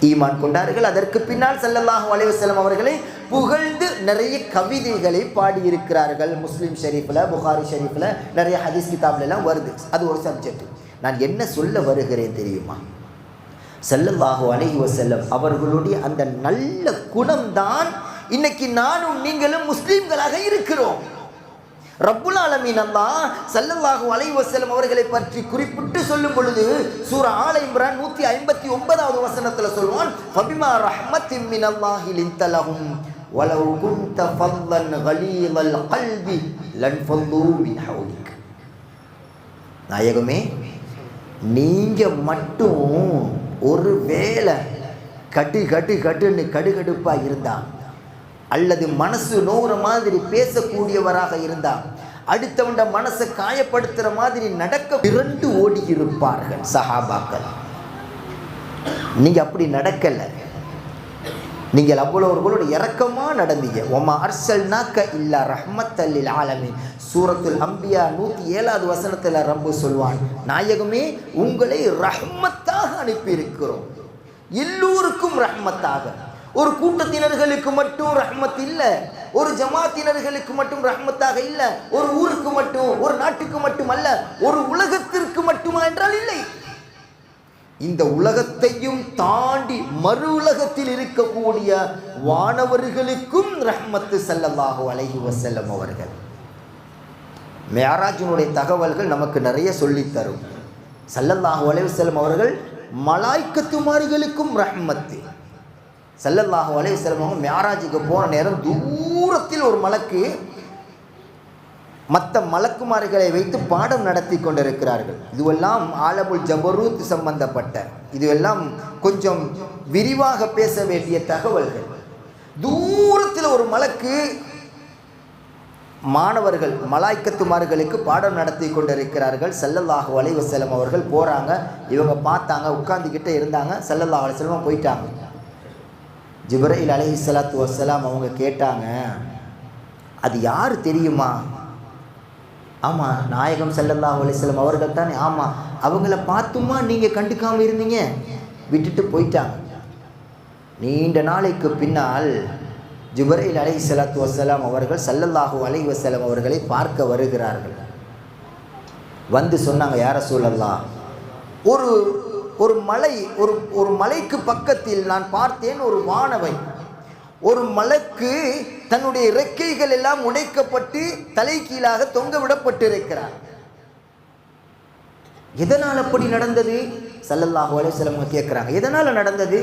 ஈமான் கொண்டார்கள். அதற்கு பின்னால் ஸல்லல்லாஹு அலைஹி வஸல்லம் அவர்களை புகழ்ந்து நிறைய கவிதைகளை பாடியிருக்கிறார்கள். முஸ்லீம் ஷரீஃபில், புகாரி ஷரீஃபில், நிறைய ஹதீஸ் கிதாப்ல எல்லாம் வருது. அது ஒரு சப்ஜெக்ட். நான் என்ன சொல்ல வருகிறேன் தெரியுமா? ஸல்லல்லாஹு அலைஹி வஸல்லம் அவர்களுடைய அந்த நல்ல குணம்தான் இன்னைக்கு நானும் நீங்களும் முஸ்லீம்களாக இருக்கிறோம். ரப்புல் ஆலமீன் அல்லாஹ் ஸல்லல்லாஹு அலைஹி வஸல்லம் அவர்களை பற்றி குறிப்பிட்டு சொல்லும் பொழுது சூரா ஆல இம்ரான் 159வது வசனத்தில் சொல்வான், ஃபபிமா ரஹ்மத்தின் மினல்லாஹி லின்த லஹும் வலவ் குன்த ஃபல்லன் கலீலல் கல்பி லன்ஃபல்லூ மின் ஹவுலிக். நாயகமே, நீங்க மட்டும் ஒரு வேளை கடுன்னு கடுகடுப்பா இருந்தா, அல்லது மனசு நோற மாதிரி பேசக்கூடியவராக இருந்தா, அடுத்தவண்ட மனசை காயப்படுத்துற மாதிரி நடக்க விரண்டு ஓடி இருப்பார்கள் சஹாபாக்கள். நீங்க அப்படி நடக்கல. நீங்கள் அவ்வளோர்களோட இரக்கமா நடந்தீங்க. ஒமா அர்சல்னாக்க இல்லா ரஹ்மத்தல் லில் ஆலமீன். சூரத்துல் அம்பியா 107வது வசனத்தில் ரப்பு சொல்வான், நாயகமே, உங்களை ரஹ்மத்தாக அனுப்பி இருக்கிறோம், எல்லோருக்கும் ரஹ்மத்தாக. ஒரு கூட்டத்தினர்களுக்கு மட்டும் ரஹ்மத் இல்லை, ஒரு ஜமாத்தினர்களுக்கு மட்டும் ரஹ்மத்தாக இல்லை, ஒரு ஊருக்கு மட்டும், ஒரு நாட்டுக்கு மட்டும் அல்ல, ஒரு உலகத்திற்கு மட்டுமா என்றால் இல்லை. இந்த உலகத்தையும் தாண்டி மறு உலகத்தில் இருக்கக்கூடிய வானவர்களுக்கும் ரஹ்மத்து ஸல்லல்லாஹு அலைஹி வஸல்லம் அவர்கள். மிஅராஜினுடைய தகவல்கள் நமக்கு நிறைய சொல்லித்தரும். ஸல்லல்லாஹு அலைஹி வஸல்லம் அவர்கள் மலாய்க்கத்துமார்களுக்கும் ரஹ்மத்து. ஸல்லல்லாஹு அலைஹி வஸல்லம் அவங்க மிஅராஜுக்கு போன நேரம் தூரத்தில் ஒரு மலக்கு மற்ற மலக்குமார்களை வைத்து பாடம் நடத்தி கொண்டிருக்கிறார்கள். இதுவெல்லாம் ஆலமுல் ஜபரூத் சம்பந்தப்பட்ட, இதுவெல்லாம் கொஞ்சம் விரிவாக பேச வேண்டிய தகவல்கள். தூரத்தில் ஒரு மலக்கு மாணவர்கள் மலாய்க்கத்துமார்களுக்கு பாடம் நடத்தி கொண்டிருக்கிறார்கள். ஸல்லல்லாஹு அலைஹி வஸல்லம் அவர்கள் போகிறாங்க. இவங்க பார்த்தாங்க, உட்கார்ந்துக்கிட்டே இருந்தாங்க. ஸல்லல்லாஹு அலைஹி வஸல்லம் போயிட்டாங்க. ஜிப்ரீல் அலைஹிஸ்ஸலாத்து வஸ்ஸலாம் அவங்க கேட்டாங்க, அது யார் தெரியுமா? ஆமாம், நாயகம் ஸல்லல்லாஹு அலைஹி வஸல்லம் அவர்கள் தானே. ஆமாம், அவங்கள பார்த்துமா நீங்கள் கண்டுக்காமல் இருந்தீங்க? விட்டுட்டு போயிட்டாங்க. நீண்ட நாளைக்கு பின்னால் ஜிப்ரீல் அலைஹிஸ்ஸலாத்து வஸ்ஸலாம் அவர்கள் ஸல்லல்லாஹு அலைஹி வஸல்லம் அவர்களை பார்க்க வருகிறார்கள். வந்து சொன்னாங்க, யா ரசூலல்லாஹ், ஒரு மலை ஒரு மலைக்கு பக்கத்தில் நான் பார்த்தேன் ஒரு வானவை. ஒரு மலக்கு தன்னுடைய இறக்கைகள் எல்லாம் உடைக்கப்பட்டு தலை கீழாக தொங்க விடப்பட்டிருக்கிறார். எதனால் அப்படி நடந்தது? ஸல்லல்லாஹு அலைஹி வஸல்லம் கேட்குறாங்க, எதனால் நடந்தது?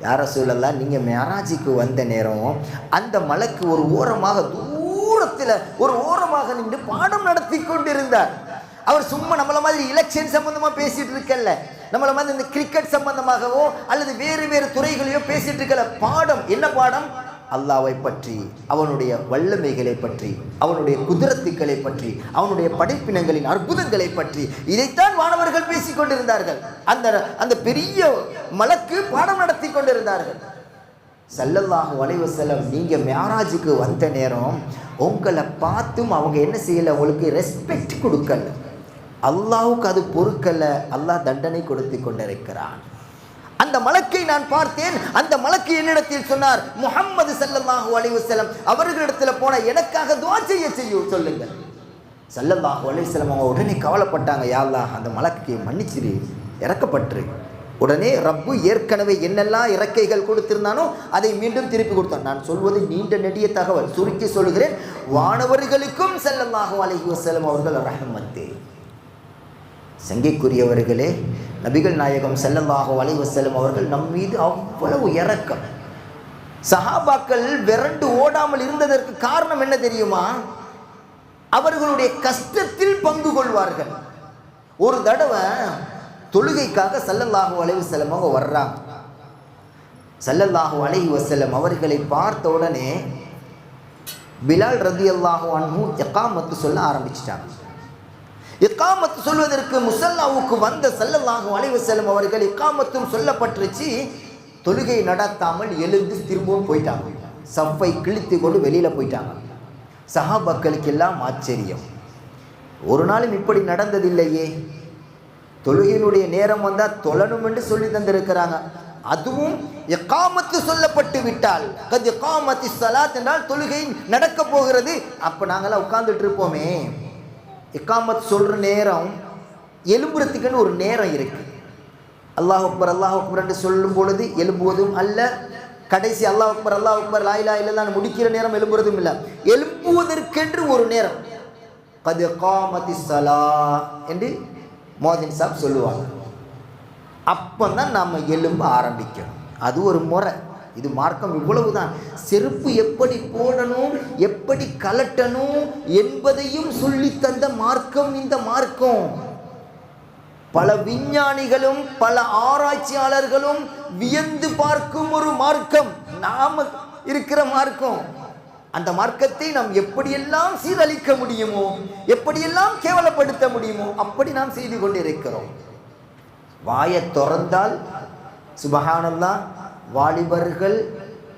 யா ரசூலல்லாஹ், நீங்கள் மிஅராஜுக்கு வந்த நேரம் அந்த மலக்கு ஒரு ஓரமாக தூரத்தில் ஒரு ஓரமாக நின்று பாடம் நடத்தி கொண்டிருந்தார். அவர் சும்மா நம்மள மாதிரி எலெக்ஷன் சம்பந்தமாக பேசிட்டு இருக்கல, நம்மள மாதிரி இந்த கிரிக்கெட் சம்பந்தமாகவோ அல்லது வேறு வேறு துறைகளையோ பேசிட்டு இருக்கல. பாடம் என்ன பாடம்? அல்லாஹ்வை பற்றி, அவனுடைய வல்லமைகளை பற்றி, அவனுடைய குதிரத்துக்களை பற்றி, அவனுடைய படைப்பினங்களின் அற்புதங்களை பற்றி, இதைத்தான் மாணவர்கள் பேசிக் கொண்டிருந்தார்கள். அந்த பெரிய மலக்கு பாடம் நடத்தி கொண்டிருந்தார்கள். ஸல்லல்லாஹு அலைஹி வஸல்லம், நீங்கள் மிஅராஜுக்கு வந்த நேரம் உங்களை பார்த்தும் அவங்க என்ன செய்யலை, உங்களுக்கு ரெஸ்பெக்ட் கொடுக்கல. அல்லாஹ்வுக்கு அது பொறுக்கல. அல்லாஹ் தண்டனை கொடுத்து கொண்டிருக்கிறான். அந்த மலக்கை நான் பார்த்தேன். அந்த மலக்கு என்னிடத்தில் சொன்னார், முஹம்மது ஸல்லல்லாஹு அலைஹி வஸல்லம் அவர்களிடத்தில் போன எனக்காக துஆ செய்ய சொல்லுங்கள். ஸல்லல்லாஹு அலைஹி வஸல்லம் அவங்க உடனே கவலைப்பட்டாங்க, யா அல்லாஹ், அந்த மலக்கு மன்னிச்சிரு, இறக்கப்பட்டுரு. உடனே ரப்பு ஏற்கனவே என்னெல்லாம் இறக்கைகள் கொடுத்திருந்தானோ அதை மீண்டும் திருப்பி கொடுத்தான். நான் சொல்வது நீண்ட நெடிய தகவல், சுருக்கி சொல்கிறேன். வானவர்களுக்கும் ஸல்லல்லாஹு அலைஹி வஸல்லம் அவர்கள் ரஹ்மத்து. சங்கைக்குரியவர்களே, நபிகள் நாயகம் ஸல்லல்லாஹு அலைஹி வஸல்லம் அவர்கள் நம் மீது அவ்வளவு இரக்கம். சஹாபாக்கள் விரண்டு ஓடாமல் இருந்ததற்கு காரணம் என்ன தெரியுமா? அவர்களுடைய கஷ்டத்தில் பங்கு கொள்வார்கள். ஒரு தடவை தொழுகைக்காக ஸல்லல்லாஹு அலைஹி வஸல்லம் அவங்க வர்றாங்க. ஸல்லல்லாஹு அலைஹி வஸல்லம் அவர்களை பார்த்த உடனே பிலால் ரலியல்லாஹு அன்ஹு இகாமத்து சொல்ல ஆரம்பிச்சிட்டாங்க. இகாமத்து சொல்வதற்கு முஸல்லாவுக்கு வந்த ஸல்லல்லாஹு அலைஹி வஸல்லம் அவர்கள் இகாமத்தும் சொல்லப்பட்டுருச்சு, தொழுகை நடத்தாமல் எழுந்து திரும்பவும் போயிட்டாங்க. சஃபை கிழித்து கொண்டு வெளியில் போயிட்டாங்க. சஹாபாக்களுக்கெல்லாம் ஆச்சரியம். ஒரு நாளும் இப்படி நடந்ததில்லையே. தொழுகையினுடைய நேரம் வந்தால் தொழணும் என்று சொல்லி தந்திருக்கிறாங்க. அதுவும் இகாமத்து சொல்லப்பட்டு விட்டால், கத் இகாமத்தி ஸலாத் என்றால் தொழுகை நடக்க போகிறது. அப்போ நாங்களாம் உட்கார்ந்துட்டு இருப்போமே. இகாமத் சொல்கிற நேரம் எலும்புறதுக்குன்னு ஒரு நேரம் இருக்குது. அல்லாஹ் அக்பர் அல்லாஹ் அக்பர் என்று சொல்லும் பொழுது எழும்புவதும் அல்ல, கடைசி அல்லாஹ் அக்பர் லா இலாஹா இல்லல்லாஹ் முடிக்கிற நேரம் எழும்புறதும் இல்லை. எழும்புவதற்கென்று ஒரு நேரம், கத் இகாமத்தி ஸலாத் என்று மோதின் சாப் சொல்லுவாங்க. அப்போ தான் நாம் எழும்ப ஆரம்பிக்கணும். அது ஒரு முறை. இது மார்க்கம் இவ்வளவுதான். செருப்பு எப்படி போடணும், எப்படி கலட்டணும் என்பதையும் சொல்லி தந்த மார்க்கம் இந்த மார்க்கம். பல விஞ்ஞானிகளும் பல ஆராய்ச்சியாளர்களும் வியந்து பார்க்கும் ஒரு மார்க்கம் நாம இருக்கிற மார்க்கம். அந்த மார்க்கத்தை நாம் எப்படியெல்லாம் சீரழிக்க முடியுமோ, எப்படியெல்லாம் கேவலப்படுத்த முடியுமோ அப்படி நாம் செய்து கொண்டிருக்கிறோம். வாயை திறந்தால் சுபஹானல்லாஹ், வாலிபர்கள்,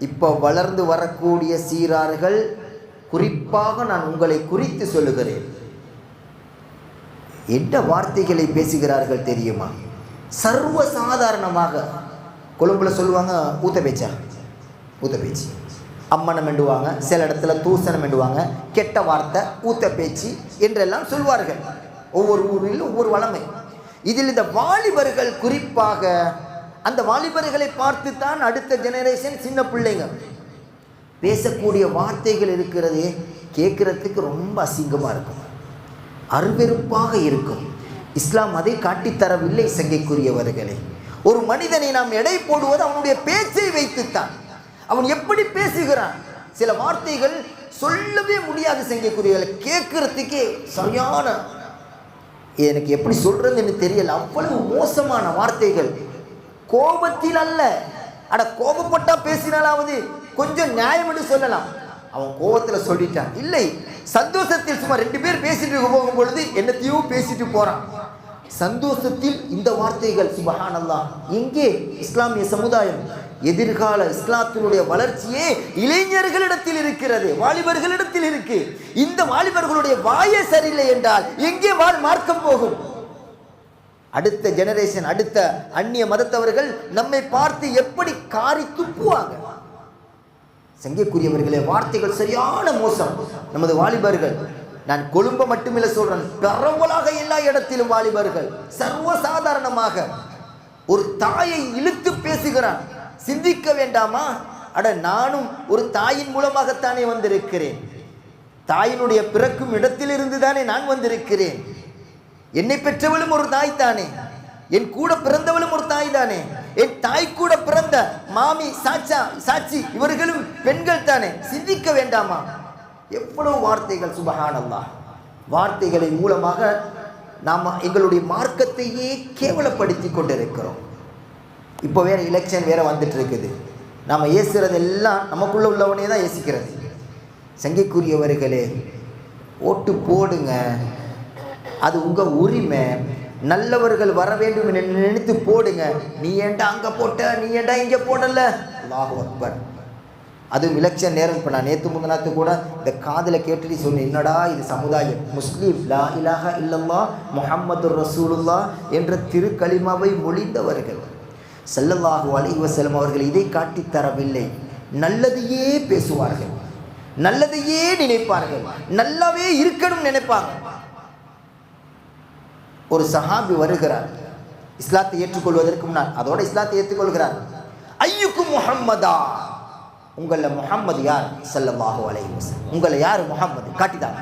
இப்போ வளர்ந்து வரக்கூடிய சீரார்கள், குறிப்பாக நான் உங்களை குறித்து சொல்லுகிறேன், என்ன வார்த்தைகளை பேசுகிறார்கள் தெரியுமா? சர்வ சாதாரணமாக கொழும்புல சொல்லுவாங்க, ஊத்த பேச்சு, அம்மனம் எண்டுவாங்க, சில இடத்துல தூசணம் எண்டுவாங்க, கெட்ட வார்த்தை, ஊத்த பேச்சு என்றெல்லாம் சொல்வார்கள். ஒவ்வொரு ஊரிலும் ஒவ்வொரு வளமை. இதில் இந்த வாலிபர்கள் குறிப்பாக, அந்த வாலிபர்களை பார்த்து தான் அடுத்த ஜெனரேஷன் சின்ன பிள்ளைங்க பேசக்கூடிய வார்த்தைகள் இருக்கிறதே, கேட்குறதுக்கு ரொம்ப அசிங்கமாக இருக்கும், அருவெருப்பாக இருக்கும். இஸ்லாம் அதை காட்டித்தரவில்லை. சங்கைக்குரியவர்களே, ஒரு மனிதனை நாம் எடை போடுவது அவனுடைய பேச்சை வைத்துத்தான். அவன் எப்படி பேசுகிறான், சில வார்த்தைகள் சொல்லவே முடியாது சங்கைக்குரியவர்களை, கேட்கறதுக்கே சரியான, எனக்கு எப்படி சொல்றதுன்னு தெரியல, அவ்வளவு மோசமான வார்த்தைகள். கோபத்தில் அல்ல, கோபப்பட்டா பேசினாலாவது கொஞ்சம் நியாயம் என்று சொல்லலாம். அவன் கோவத்தில் சொல்லிட்டான். இல்லை, சந்தோஷத்தில் சும்மா 2 பேர் பேசிட்டு போகும் பொழுது என்னத்தையோ பேசிட்டு போறான். சந்தோஷத்தில் இந்த வார்த்தைகள், சுபஹானல்லாஹ். எங்கே இஸ்லாமிய சமுதாயம்? எதிர்கால இஸ்லாத்தினுடைய வளர்ச்சியே இளைஞர்களிடத்தில் இருக்கிறது, வாலிபர்களிடத்தில் இருக்கு. இந்த வாலிபர்களுடைய வாயே சரியில்லை என்றால் எங்கே மார்க்கம் போகும்? அடுத்த ஜெனரேஷன், அடுத்த அந்நிய மதத்தவர்கள் நம்மை பார்த்து எப்படி காரி துப்புவாங்க? சங்கைக்குரியவர்களே, வார்த்தைகள் சரியான மோசம். நமது வாலிபர்கள், நான் கொழும்பை மட்டுமில்லை சொல்றேன், பரவலாக எல்லா இடத்திலும் வாலிபர்கள் சர்வசாதாரணமாக ஒரு தாயை இழுத்து பேசுகிறான். சிந்திக்க வேண்டாமா? அட, நானும் ஒரு தாயின் மூலமாகத்தானே வந்திருக்கிறேன். தாயினுடைய பிறக்கும் இடத்திலிருந்து தானே நான் வந்திருக்கிறேன். என்னை பெற்றவளும் ஒரு தாய் தானே, என் கூட பிறந்தவளும் ஒரு தாய் தானே, என் தாய் கூட பிறந்த மாமி, சாச்சி இவர்களும் பெண்கள் தானே. சிந்திக்க வேண்டாமா? எவ்வளவு வார்த்தைகள், சுபஹானல்லாஹ். வார்த்தைகளின் மூலமாக நாம் எங்களுடைய மார்க்கத்தையே கேவலப்படுத்தி கொண்டிருக்கிறோம். இப்போ வேற எலெக்ஷன் வேற வந்துட்டு இருக்குது. நாம் ஏசுறதெல்லாம் நமக்குள்ள உள்ளவனே தான் ஏசிக்கிறது. சங்கைக்குரியவர்களே, ஓட்டு போடுங்க, அது உங்க உரிமை. நல்லவர்கள் வர வேண்டும் நினைத்து போடுங்க. நீ ஏண்டா அங்க போட்ட, நீ ஏண்டா இங்க போடல? அல்லாஹு அக்பர். அதுவும் எலெக்ஷன் நேரம். இப்போ நான் நேற்று முந்தினாத்து கூட இந்த காதில் கேட்டுட்டு சொன்னேன், என்னடா இது சமுதாயம். முஸ்லீம் லா இலாஹா இல்லல்லாஹ் முஹம்மதுர் ரசூலுல்லாஹ் என்ற திருக்கலிமாவை மொழிந்தவர்கள் ஸல்லல்லாஹு அலைஹி வஸல்லம் அவர்கள் இதை காட்டி தரவில்லை. நல்லதையே பேசுவார்கள், நல்லதையே நினைப்பார்கள், நல்லாவே இருக்கணும் நினைப்பாங்க. ஒரு சஹாபி வருகிறார் இஸ்லாத்தை ஏற்றுக்கொள்வதற்கு முன்னால். அதோட இஸ்லாத்தை ஏற்றுக்கொள்கிறார். ஐயுக்கும் முஹம்மதா, உங்கள முஹம்மது யார்? ஸல்லல்லாஹு அலைஹி வஸல்லம். உங்களை யார் முஹம்மது? காட்டிதாங்க.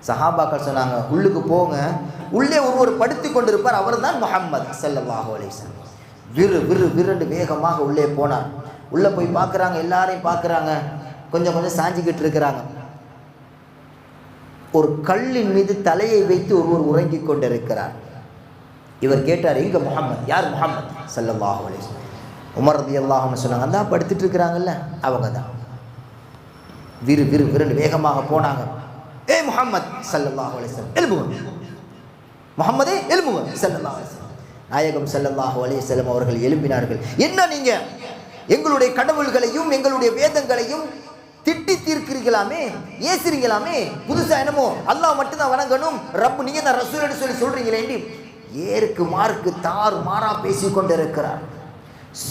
சஹாபாக்கள் சொன்னாங்க, உள்ளுக்கு போங்க. உள்ளே ஒருவர் படுத்தி கொண்டிருப்பார், அவர் தான் முஹம்மது ஸல்லல்லாஹு அலைஹி வஸல்லம். விறு விறு விருண்டு வேகமாக உள்ளே போனார். உள்ளே போய் பார்க்குறாங்க, எல்லாரையும் பார்க்குறாங்க, கொஞ்சம் கொஞ்சம் சாஞ்சிக்கிட்டு இருக்கிறாங்க. ஒரு கல்லின் மீது தலையை வைத்து ஒருவர் உறங்கி கொண்டிருக்கிறார். இவர் கேட்டார், எங்க முஹம்மது? யார் முஹம்மது? ஸல்லல்லாஹு அலைஹி வஸல்லம். உமர் ரலியல்லாஹு அன்ஹு சொன்னாங்க, அதான் படுத்துட்டு இருக்கிறாங்கல்ல, அவங்க தான். விறு விறு விருண்டு வேகமாக போனாங்க. ஏ முஹம்மது ஸல்லல்லாஹு அலைஹி வஸல்லம், எழும்புங்க. முஹம்மதே எழும்புங்க ஸல்லல்லாஹு அலைஹி வஸல்லம். நாயகம் ஸல்லல்லாஹு அலைஹி வஸல்லம் அவர்கள் எழும்பினார்கள். என்ன நீங்க எங்களுடைய கடவுள்களையும் எங்களுடைய வேதங்களையும் திட்டி தீர்க்கிறீங்களாமே, ஏசுறீங்களாமே, புதுசா என்னமோ அல்லாஹ் மட்டும்தான் வணங்கணும், ரப்பு நீங்க தான் ரசூல்னு சொல்லி சொல்றீங்களே, ஏருக்கு மார்க்கு தாறு மாறா பேசிக்கொண்டிருக்கிறார்.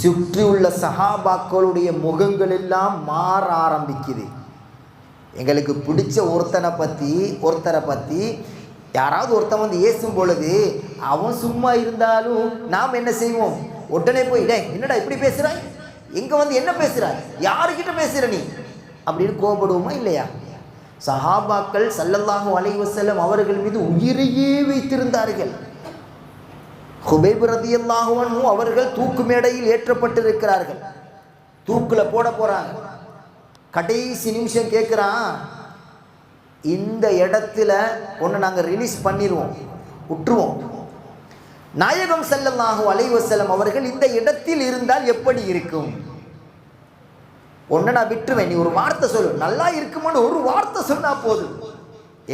சுற்றி உள்ள சஹாபாக்களுடைய முகங்கள் எல்லாம் மாற ஆரம்பிக்குது. எங்களுக்கு பிடிச்ச ஒருத்தரை பற்றி யாராவது ஒருத்தன் வந்து ஏசும் பொழுது அவன் சும்மா இருந்தாலும் நாம் என்ன செய்வோம்? உடனே போய், டேய் என்னடா இப்படி பேசுகிறாய், எங்கே வந்து என்ன பேசுகிறாய், யாருக்கிட்ட பேசுகிற நீ அப்படின்னு கோபப்படுவோமா இல்லையா? சஹாபாக்கள் ஸல்லல்லாஹு அலைஹி வஸல்லம் அவர்கள் மீது உயிரையே வைத்திருந்தார்கள். ஹுபைப் ரலியல்லாஹு அன்ஹு அவர்கள் தூக்கு மேடையில் ஏற்றப்பட்டிருக்கிறார்கள். தூக்கில் போட போகிறாங்க. கடைசி நிமிஷம் கேட்குறான், இந்த இடத்துல ஒன்று நாங்கள் ரிலீஸ் பண்ணிடுவோம், விட்டுருவோம். நாயகம் ஸல்லல்லாஹு அலைஹி வஸல்லம் அவர்கள் இந்த இடத்தில் இருந்தால் எப்படி இருக்கும்? ஒன்று நான் விட்டுருவேன், நீ ஒரு வார்த்தை சொல்லு, நல்லா இருக்குமான்னு ஒரு வார்த்தை சொன்னால் போதும்.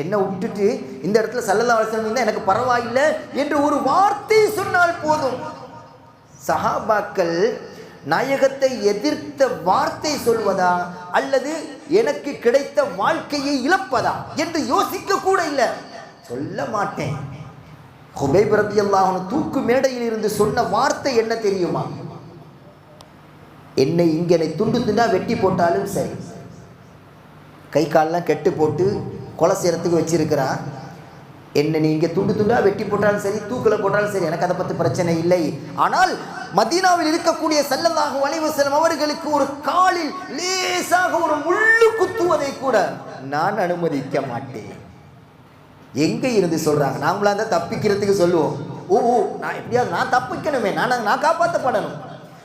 என்னை விட்டுட்டு இந்த இடத்துல ஸல்லல்லாஹு அலைஹி வஸல்லம் இருந்தால் எனக்கு பரவாயில்லை என்று ஒரு வார்த்தை சொன்னால் போதும். சஹாபாக்கள் நாயகத்தை எதிர்த்த வார்த்தை சொல்வதா அல்லது எனக்கு கிடைத்த வாழ்க்கையை இழப்பதா என்று யோசிக்க கூட இல்லை. சொல்ல மாட்டேன். ஹுபைப் ரலியல்லாஹு அன்ஹு தூக்கு மேடையில் இருந்து சொன்ன வார்த்தை என்ன தெரியுமா? என்னை இங்கே துண்டு துண்டா வெட்டி போட்டாலும் சரி, கை காலெலாம் கெட்டு போட்டு கொலை செய்யறதுக்கு வச்சிருக்கிறான், என்னை நீ இங்கே துண்டு துண்டா வெட்டி போட்டாலும் சரி, தூக்கில் போட்டாலும் சரி, எனக்கு அதை பற்றி பிரச்சனை இல்லை. ஆனால் மதீனாவில் இருக்கக்கூடிய ஸல்லல்லாஹு அலைஹி வஸல்லம் அவர்களுக்கு ஒரு காலில் லேசாக ஒரு முள்ளு குத்துவதை கூட நான் அனுமதிக்க மாட்டேன். எங்கே இருந்து சொல்கிறாங்க? நாமளாக இருந்தால் தப்பிக்கிறதுக்கு சொல்லுவோம், ஓ நான் எப்படியாவது நான் தப்பிக்கணுமே, நான் காப்பாற்றப்படணும்.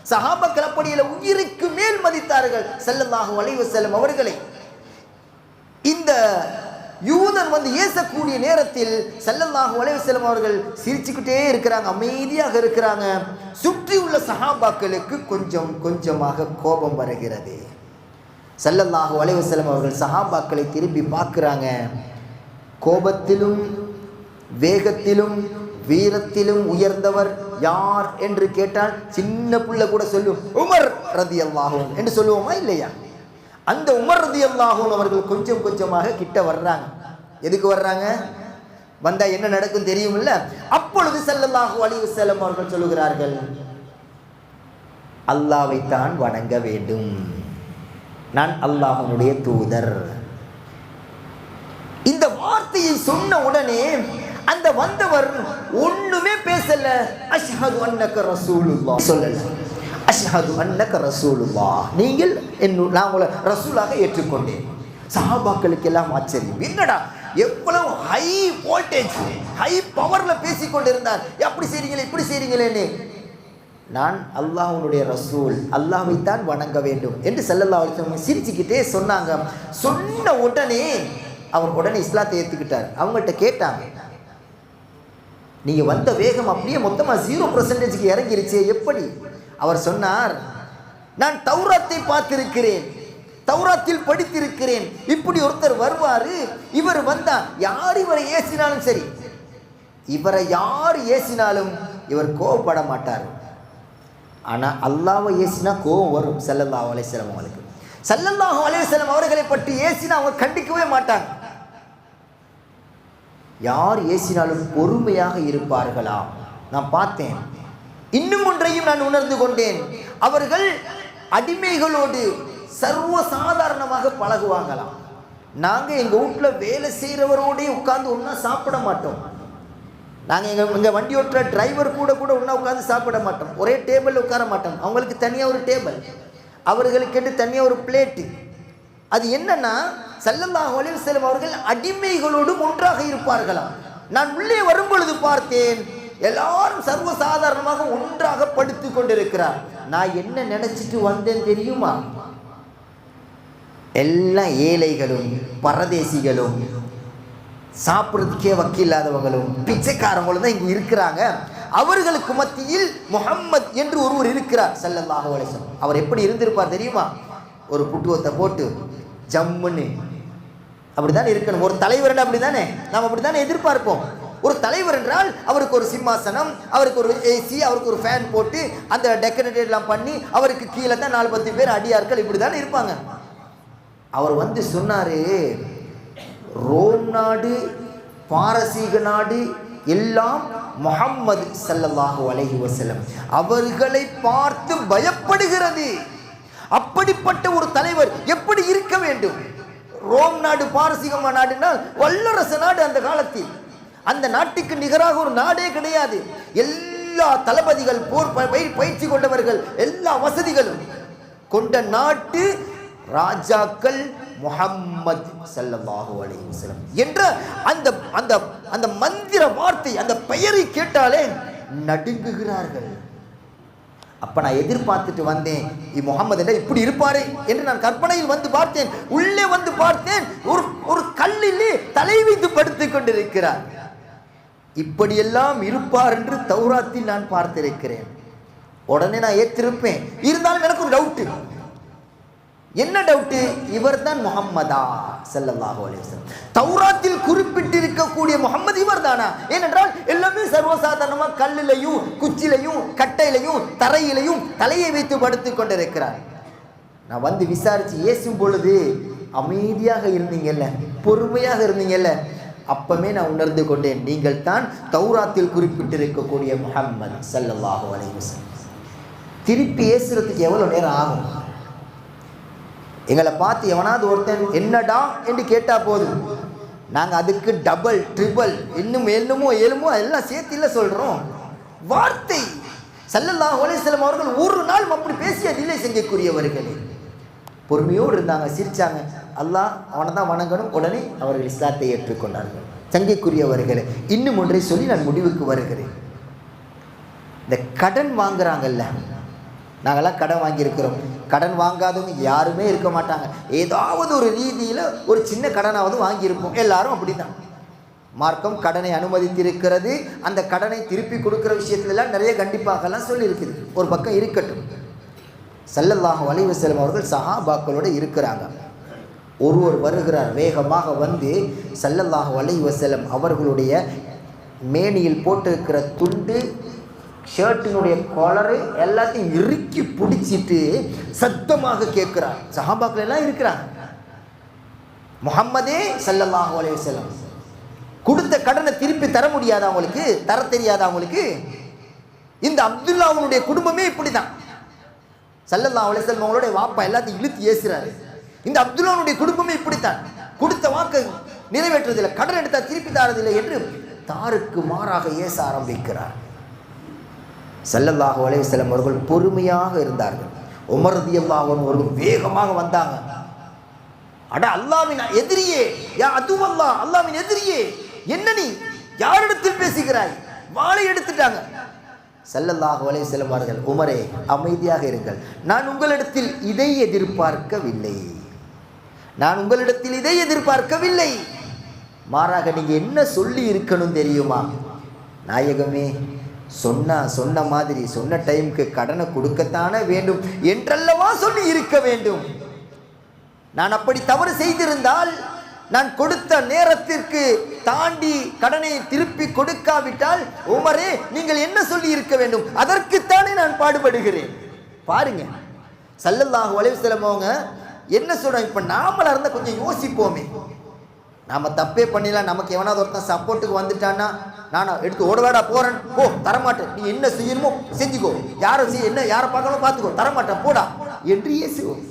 சஹாபாக்கள் அப்படியில உயிருக்கு மேல் மதித்தார்கள் ஸல்லல்லாஹு அலைஹி வஸல்லம் அவர்களை. இந்த யூதன் வந்து ஏசக்கூடிய நேரத்தில் ஸல்லல்லாஹு அலைஹி வஸல்லம் அவர்கள் சிரிச்சுக்கிட்டே இருக்கிறாங்க, அமைதியாக இருக்கிறாங்க. சுற்றி உள்ள சஹாபாக்களுக்கு கொஞ்சம் கொஞ்சமாக கோபம் வருகிறது. ஸல்லல்லாஹு அலைஹி வஸல்லம் அவர்கள் சஹாபாக்களை திரும்பி பார்க்குறாங்க. கோபத்திலும் வேகத்திலும் வீரத்திலும் உயர்ந்தவர் யார் என்று கேட்டால் சின்ன பிள்ளை கூட சொல்லும் உமர் ரலியல்லாஹு அன்ஹு என்று சொல்லுவோமா இல்லையா? அந்த உமர் ரலியல்லாஹு அன்ஹு அவர்கள் கொஞ்சம் கொஞ்சமாக கிட்ட வர்றாங்க. எதுக்கு வர்றாங்க? வந்தா என்ன நடக்கும் தெரியுமில்ல? அப்பொழுது ஸல்லல்லாஹு அலைஹி வஸல்லம் அவர்கள் சொல்லுகிறார்கள், அல்லாஹ்வைத்தான் வணங்க வேண்டும், நான் அல்லாஹ்வுடைய தூதர். இந்த வார்த்தையை சொன்ன உடனே அந்த வந்தவர் ஒண்ணுமே பேசல. அஷ்ஹது அன்னக ரசூலுல்லாஹ் சொல்லல. அஷ்ஹது அன்னக ரசூலுல்லாஹ், நீங்கள் நான் உங்களை ரசூலாக ஏற்றுக்கொண்டேன். சஹாபாக்களுக்கு எல்லாம் ஆச்சரியம். என்னடா எவ்வளவு ஹை வோல்டேஜ் ஹை பவர்ல பேசிக்கொண்டிருந்தார். அப்படி செய்றீங்களே இப்படி செய்றீங்களேன்னு. நான் அல்லாஹ்வுடைய ரசூல், அல்லாஹ்வைத்தான் வணங்க வேண்டும் என்று ஸல்லல்லாஹு அலைஹி வஸல்லம் சிரிச்சுக்கிட்டே சொன்னாங்க. சொன்ன உடனே அவர் உடனே இஸ்லாத்தை ஏற்றுக்கிட்டார். அவங்கள்ட்ட கேட்டாங்க, நீங்க வந்த வேகம் அப்படியே மொத்தமா 0% இறங்கிருச்சு, எப்படி? அவர் சொன்னார், நான் தௌராத்தை பார்த்திருக்கிறேன், தௌராத்தில் படித்திருக்கிறேன். இப்படி ஒருத்தர் வருவாரு, இவர் வந்தா யார் இவரை ஏசினாலும் சரி, இவரை யார் ஏசினாலும் இவர் கோபப்பட மாட்டார். ஆனா அல்லாஹ்வை ஏசினா கோபம் வரும். ஸல்லல்லாஹு அலைஹி வஸல்லம் அவங்களுக்கு, ஸல்லல்லாஹு அலைஹி வஸல்லம் அவர்களை பற்றி ஏசினா அவங்க கண்டிக்கவே மாட்டாங்க. யார் ஏசினாலும் பொறுமையாக இருப்பார்களாம். நான் பார்த்தேன். இன்னும் ஒன்றையும் நான் உணர்ந்து கொண்டேன், அவர்கள் அடிமைகளோடு சர்வ சாதாரணமாக பழகுவாங்களாம். நாங்க எங்க வீட்டுல வேலை செய்யறவரோடே உட்கார்ந்து ஒன்னா சாப்பிட மாட்டோம். நாங்க எங்க வண்டி ஓட்டுற டிரைவர் கூட ஒன்னா உட்கார்ந்து சாப்பிட மாட்டோம். ஒரே டேபிள் உட்கார மாட்டோம். அவங்களுக்கு தனியா ஒரு டேபிள், அவர்களுக்கு தனியா ஒரு பிளேட்டு. அது என்னன்னா, ஸல்லல்லாஹு அலைஹி வஸல்லம் அவர்கள் அடிமைகளோடும் ஒன்றாக இருப்பார்களாம். நான் உள்ளே வரும் பொழுது பார்த்தேன், எல்லாரும் சர்வ சாதாரணமாக ஒன்றாக படுத்து கொண்டிருக்கிறார். நான் என்ன நினைச்சிட்டு வந்தேன் தெரியுமா? எல்லா ஏழைகளும் பரதேசிகளும் சாப்பிட்றதுக்கே வக்கில்லாதவங்களும் பிச்சைக்காரங்களும் தான் இங்கே இருக்கிறாங்க. அவர்களுக்கு மத்தியில் முஹம்மத் என்று ஒருவர் இருக்கிறார் ஸல்லல்லாஹு அலைஹி வஸல்லம். அவர் எப்படி இருந்திருப்பார் தெரியுமா? ஒரு புட்டுவத்தை போட்டு ஜம்முன்னு அப்படித்தானே இருக்கணும். ஒரு தலைவர் அப்படித்தானே நாம் அப்படித்தானே எதிர்பார்ப்போம். ஒரு தலைவர் என்றால் அவருக்கு ஒரு சிம்மாசனம், அவருக்கு ஒரு ஏசி, அவருக்கு ஒரு ஃபேன் போட்டு அந்த டெக்கரேட் எல்லாம் பண்ணி அவருக்கு கீழே தான் 4-10 பேர் அடியார்கள் இப்படி தானே இருப்பாங்க. அவர் வந்து சொன்னாரு, ரோம் நாடு பாரசீக நாடு எல்லாம் முஹம்மது ஸல்லல்லாஹு அலைஹி வஸல்லம் அவர்களை பார்த்து பயப்படுகிறது. அப்படிப்பட்ட ஒரு தலைவர் எப்படி இருக்க வேண்டும்? ரோம் நாடு பாரசீக நாடுனால் வல்லரச நாடு. அந்த காலத்தில் அந்த நாட்டுக்கு நிகராக ஒரு நாடே கிடையாது. எல்லா தளபதிகள், போர் பயிற்சி கொண்டவர்கள், எல்லா வசதிகளும் கொண்ட நாட்டு ராஜாக்கள் முஹம்மது ஸல்லல்லாஹு அலைஹி வஸல்லம் என்ற அந்த அந்த அந்த மந்திர வார்த்தை, அந்த பெயரை கேட்டாலே நடுங்குகிறார்கள். அப்ப நான் எதிர்பார்த்துட்டு வந்தேன், முஹம்மது என்ன இப்படி இருப்பாரு என்று நான் கற்பனையில் வந்து பார்த்தேன். உள்ளே வந்து பார்த்தேன், ஒரு கல்லிலே தலை வைத்து படுத்துக் கொண்டிருக்கிறார். இப்படியெல்லாம் இருப்பார் என்று தௌராத்தில் நான் பார்த்திருக்கிறேன். உடனே நான் ஏற்றிருப்பேன். இருந்தாலும் எனக்கு ஒரு டவுட்டு. என்ன டவுட்டு? இவர் தான் முஹம்மதா ஸல்லல்லாஹு அலைஹி வஸல்லம்? தௌராத்தில் குறிப்பிட்டிருக்கக்கூடிய முஹம்மது இவர் தானா? ஏனென்றால் எல்லாமே சர்வசாதாரணமாக கல்லிலையும் குச்சிலையும் கட்டையிலையும் தரையிலையும் தலையை வைத்து படுத்துக் கொண்டிருக்கிறார். நான் வந்து விசாரிச்சு ஏசும் பொழுது அமைதியாக இருந்தீங்கல்ல, பொறுமையாக இருந்தீங்கல்ல, அப்பமே நான் உணர்ந்து கொண்டேன், நீங்கள் தான் தௌராத்தில் குறிப்பிட்டிருக்கக்கூடிய முஹம்மது ஸல்லல்லாஹு அலைஹி வஸல்லம். திருப்பி ஏசுறதுக்கு எவ்வளவு நேரம் ஆகும்? எங்களை பார்த்து எவனாவது ஒருத்தன் என்னடா என்று கேட்டா போதும், நாங்கள் அதுக்கு டபுள் ட்ரிபிள் இன்னும் ஏழுமோ எல்லாம் சேர்த்தில சொல்றோம். வார்த்தை ஸல்லல்லாஹு அலைஹி வஸல்லம் அவர்கள் ஒரு நாள் அப்படி பேசியதில்லை. செஞ்சக்கூடியவர்களே பொறுமையோடு இருந்தாங்க, சிரிச்சாங்க. அல்லாஹ் அவனை தான் வணங்கணும். உடனே அவர்கள் இஸ்லாத்தை ஏற்றுக்கொண்டார்கள். சங்கைக்குரியவர்களே, இன்னும் ஒன்றை சொல்லி நான் முடிவுக்கு வருகிறேன். இந்த கடன் வாங்குறாங்கல்ல, நாங்கள்லாம் கடன் வாங்கியிருக்கிறோம். கடன் வாங்காதவங்க யாருமே இருக்க மாட்டாங்க. ஏதாவது ஒரு ரீதியில் ஒரு சின்ன கடனாவது வாங்கியிருப்போம். எல்லாரும் அப்படி தான். மார்க்கம் கடனை அனுமதித்திருக்கிறது. அந்த கடனை திருப்பி கொடுக்குற விஷயத்துலலாம் நிறைய கண்டிப்பாகலாம் சொல்லியிருக்குது. ஒரு பக்கம் இருக்கட்டும். ஸல்லல்லாஹு அலைஹி வஸல்லம் அவர்கள் சஹாபாக்களோடு இருக்கிறாங்க. ஒருவர் வருகிறார், வேகமாக வந்து ஸல்லல்லாஹு அலைஹி வஸல்லம் அவர்களுடைய மேனியில் போட்டிருக்கிற துண்டு, ஷர்ட்டினுடைய காலரு எல்லாத்தையும் இறுக்கி பிடிச்சிட்டு சத்தமாக கேட்கிறார். சஹாபாக்கள் எல்லாம் இருக்கிறாங்க. முஹம்மதே ஸல்லல்லாஹு அலைஹி வஸல்லம், கொடுத்த கடனை திருப்பி தர முடியாதா அவங்களுக்கு? தர தெரியாதா அவங்களுக்கு? இந்த அப்துல்லாவுடைய குடும்பமே இப்படிதான். ஸல்லல்லாஹு அலைஹி வஸல்லம் அவங்களுடைய வாப்பா எல்லாத்தையும் இழுத்து ஏசுறாரு. இந்த அப்துல்லாவுடைய குடும்பமே இப்படித்தான். கொடுத்த வாக்கை நிறைவேற்றுவதில்லை, கடன் எடுத்தா திருப்பி தரதில்லை என்று தாருக்கு மாறாக ஏச ஆரம்பிக்கிறார். ஸல்லல்லாஹு அலைஹி வஸல்லம் அவர்கள் பொறுமையாக இருந்தார்கள். உமர் ரலியல்லாஹு அன்ஹு அவர்கள் வேகமாக வந்தாங்க. அட அல்லாஹ்வின் எதிரியே, யா அதுவல்லாஹ், அல்லாஹ்வின் எதிரியே, என்ன நீ யாரிடத்தில் பேசுகிறாய்? வாளை எடுத்துட்டாங்க. ஸல்லல்லாஹு அலைஹி வஸல்லம் அவர்கள், உமரே அமைதியாக இருங்கள், நான் உங்களிடத்தில் இதை எதிர்பார்க்கவில்லை, நான் உங்களிடத்தில் இதை எதிர்பார்க்கவில்லை, மாறாக நீங்க என்ன சொல்லி இருக்கணும் தெரியுமா? நாயகமே, சொன்ன மாதிரி சொன்ன டைமுக்கு கடனை கொடுக்கத்தானே வேண்டும் என்றல்லவா சொல்லி இருக்க வேண்டும். நான் அப்படி தவறு செய்திருந்தால், நான் கொடுத்த நேரத்திற்கு தாண்டி கடனை திருப்பி கொடுக்காவிட்டால், உமரே நீங்கள் என்ன சொல்லி இருக்க வேண்டும்? அதற்குத்தானே நான் பாடுபடுகிறேன். பாருங்க, ஸல்லல்லாஹு அலைஹி வஸல்லம் அவங்க என்ன சொல்றாங்க? இப்ப நாமளா இருந்தா கொஞ்சம் யோசிப்போமே. நாம தப்பே பண்ணிடலாம், நமக்கு எவனாவது ஒருத்தன் சப்போர்ட்டுக்கு வந்துட்டான்னா, நானா எடுத்து ஓடவாடா போறேன், போ தரமாட்டேன், நீ என்ன செய்யணுமோ செஞ்சுக்கோ, யாரை செய்ய என்ன யாரை பார்க்கணும் பார்த்துக்கோ, தரமாட்டேன் போடா என்று இயேசுவோம்.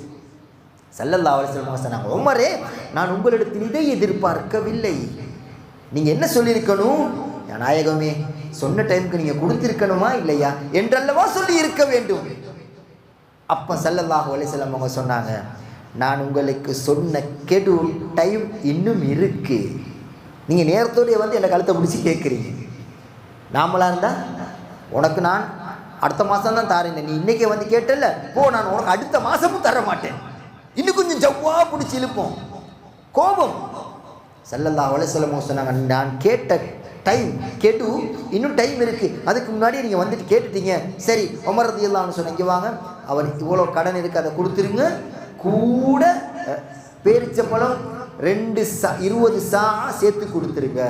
ஸல்லல்லாஹு அலைஹி வஸல்லம் சொன்னாங்க, உமரே நான் உங்களிடத்தில் இதை எதிர்பார்க்கவில்லை, நீங்க என்ன சொல்லியிருக்கணும்? நாயகமே, சொன்ன டைமுக்கு நீங்க கொடுத்திருக்கணுமா இல்லையா என்றல்லவா சொல்லி இருக்க வேண்டும். அப்ப ஸல்லல்லாஹு அலைஹி வஸல்லம் அவங்க சொன்னாங்க, நான் உங்களுக்கு சொன்ன கெடு டைம் இன்னும் இருக்கு, நீங்க நேரத்தோடைய வந்து என்னை கழுத்தை பிடிச்சி கேட்குறீங்க. நாமளா இருந்தா, உனக்கு நான் அடுத்த மாதம் தான் தாரேன், நீ இன்னைக்கே வந்து கேட்டல, போ நான் உனக்கு அடுத்த மாதமும் தர மாட்டேன், இன்னும் கொஞ்சம் ஜவ்வா பிடிச்சி இழுப்போம், கோபம். ஸல்லல்லாஹு அலைஹி வஸல்லம் சொன்னாங்க, நான் கேட்ட டைம் கெடு இன்னும் டைம் இருக்கு, அதுக்கு முன்னாடி நீங்கள் வந்துட்டு கேட்டுட்டீங்க, சரி உமர் ரலியல்லாஹு அன்ஹு சொன்னீங்க, வாங்க அவர் இவ்வளோ கடன் இருக்கு, அதை கொடுத்துருங்க, கூட பேரிச்சப்பழம் 20 சா சேர்த்து கொடுத்துருங்க.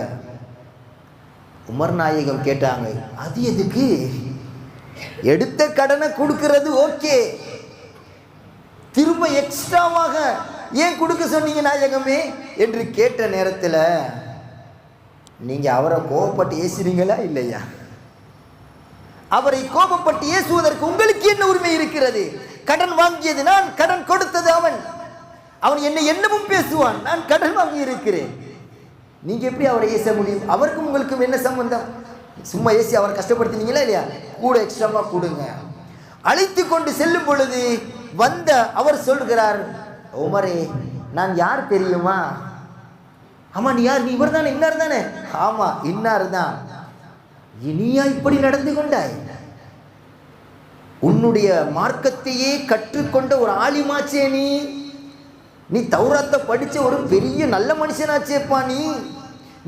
உமர் நாயகம் கேட்டாங்க, அது எதுக்கு? எடுத்த கடனை கொடுக்கிறது ஓகே, திரும்ப எக்ஸ்ட்ராவாக ஏன் கொடுக்க சொன்னீங்க நாயகமே என்று கேட்ட நேரத்தில், நீங்க அவரை கோபப்பட்டு ஏசுறீங்களா இல்லையா? அவரை கோபப்பட்டு ஏசுவதற்கு உங்களுக்கு என்ன உரிமை இருக்கிறது? கடன் வாங்கியது நான், கடன் கொடுத்தது அவன். அவன் என்னை என்னமும் பேசுவான், நான் கடன் வாங்கி இருக்கிறேன். நீங்க எப்படி அவரை ஏச முடியும்? அவருக்கும் உங்களுக்கும் என்ன சம்பந்தம்? சும்மா ஏசி அவரை கஷ்டப்படுத்தினீங்களா இல்லையா? கூட எக்ஸ்ட்ராவா கொடுங்க. அழைத்து கொண்டு செல்லும் பொழுது வந்த அவர் சொல்கிறார், உமரே நான் யார் தெரியுமா? ஆமா நீ யார்? நீ இவர் தானே, இன்னார் தானே? ஆமா இன்னார் தான். இனியா இப்படி நடந்து கொண்டாய்? உன்னுடைய மார்க்கத்தையே கற்றுக்கொண்ட ஒரு ஆலிமாச்சே நீ தௌராத்தை படிச்ச ஒரு பெரிய நல்ல மனுஷனாச்சேப்பா,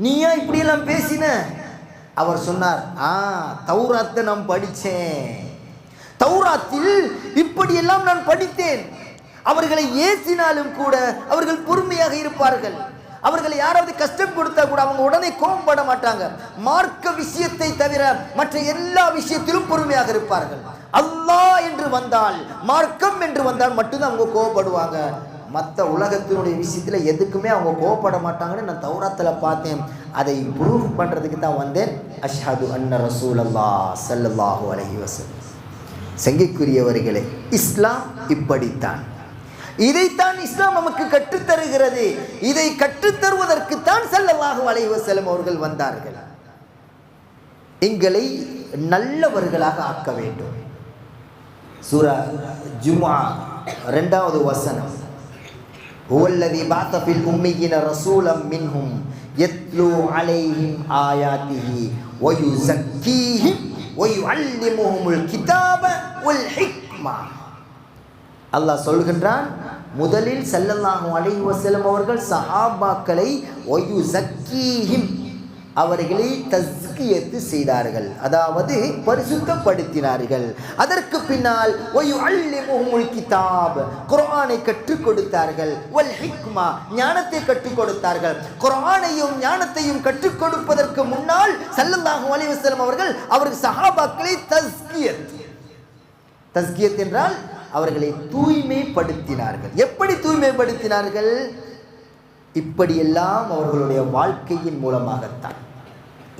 நீயா இப்படியெல்லாம் பேசின? அவர் சொன்னார், தௌராத்தை நான் படித்தேன், தௌராத்தில் இப்படியெல்லாம் நான் படித்தேன். அவர்களை ஏசினாலும் கூட அவர்கள் பொறுமையாக இருப்பார்கள். அவர்களை யாராவது கஷ்டம் கொடுத்தா கூட அவங்க உடனே கோபப்பட மாட்டாங்க. மார்க்க விஷயத்தை தவிர மற்ற எல்லா விஷயத்திலும் பொறுமையாக இருப்பார்கள். அல்லாஹ் என்று வந்தால், மார்க்கம் என்று வந்தால் மட்டும்தான் அவங்க கோபப்படுவாங்க. மற்ற உலகத்தினுடைய விஷயத்தில் எதுக்குமே அவங்க கோபப்பட மாட்டாங்கன்னு நான் தௌராத்தில் பார்த்தேன். அதை ப்ரூவ் பண்ணுறதுக்கு தான் வந்தேன். அஷ்ஹது அன்ன ரசூலல்லாஹ் ஸல்லல்லாஹு அலைஹி வஸல்லம். சங்கைக்குரியவர்களே, இஸ்லாம் இப்படித்தான். இதைத்தான் இஸ்லாம் நமக்கு கற்றுத்தருகிறது. இதை கற்றுத்தருவதற்குத்தான் ஸல்லல்லாஹு அலைஹி வஸல்லம் அவர்கள் வந்தார்கள். எங்களை நல்லவர்களாக ஆக்க வேண்டும். சூரா ஜும்ஆ 2வது வசனம், ஹுவல்லதி பஅஸ ஃபில் உம்மiyyin ரசூலம் மின்ஹும் யத்லூ அலைஹிம் ஆயாத்திஹி வ யுஸக்கீஹிம் வ யுஅல்லிமுஹுமுல் கிதாப வல் ஹிக்மா. அல்லாஹ் சொல்கின்றான், முதலில் ஸல்லல்லாஹு அலைஹி வஸல்லம் அவர்கள் சஹாபாக்களை வ யுஸக்கீஹிம், அவர்களை தஸ்கியத்து செய்தார்கள், அதாவது பரிசுத்தப்படுத்தினார்கள். அதற்கு பின்னால் வயுஅல்லிமுஹுல் கிதாப், குர்ஆனை கற்றுக் கொடுத்தார்கள். வல் ஹிக்மா, ஞானத்தை கற்றுக் கொடுத்தார்கள். குர்ஆனையும் ஞானத்தையும் கற்றுக் கொடுப்பதற்கு முன்னால் ஸல்லல்லாஹு அலைஹி வஸல்லம் அவர்கள் சஹாபாக்களை தஸ்கியத் என்றால் அவர்களை தூய்மைப்படுத்தினார்கள். எப்படி தூய்மைப்படுத்தினார்கள்? இப்படியெல்லாம் அவர்களுடைய வாழ்க்கையின் மூலமாகத்தான்.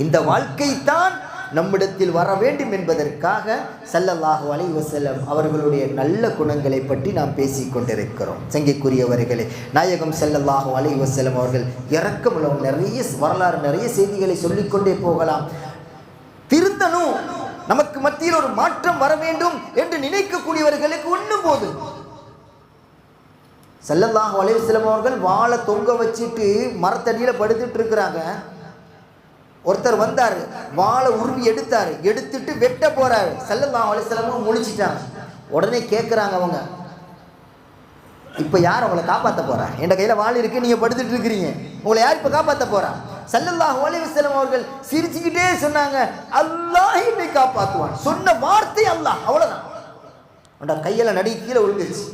இந்த வாழ்க்கை தான் நம்மிடத்தில் வர வேண்டும் என்பதற்காக ஸல்லல்லாஹு அலைஹி வஸல்லம் அவர்களுடைய நல்ல குணங்களை பற்றி நாம் பேசிக் கொண்டிருக்கிறோம். சங்கைக்குரியவர்களே, நாயகம் ஸல்லல்லாஹு அலைஹி வஸல்லம் அவர்கள் இரக்கமுள்ள நிறைய வரலாறு, நிறைய செய்திகளை சொல்லிக்கொண்டே போகலாம். திருந்தனும், நமக்கு மத்தியில் ஒரு மாற்றம் வர வேண்டும் என்று நினைக்கக்கூடியவர்களுக்கு ஒன்று போதும். ஸல்லல்லாஹு அலைஹி வஸல்லம் அவர்கள் வாளை தொங்க வச்சுட்டு மரத்தடியில் படுத்துட்டு இருக்கிறாங்க. ஒருத்தர் வந்தார், வாளை உருவி எடுத்துட்டு வெட்ட போறாரு. ஸல்லல்லாஹு அலைஹி வஸல்லம் முழிச்சிட்டாங்க. உடனே கேட்குறாங்க அவங்க, இப்போ யார் உங்களை காப்பாற்ற போறா? என் கையில் வாள் இருக்கு, நீங்க படுத்துட்டு இருக்கிறீங்க, உங்களை யார் இப்போ காப்பாற்ற போறா? ஸல்லல்லாஹு அலைஹி வஸல்லம் அவர்கள் சிரிச்சுக்கிட்டே சொன்னாங்க, அல்லாஹ் என்னை காப்பாற்றுவான். சொன்ன வார்த்தை அல்லாஹ், அவ்வளவுதான். அவனோட கையில நடி கீழே விழுந்துச்சு.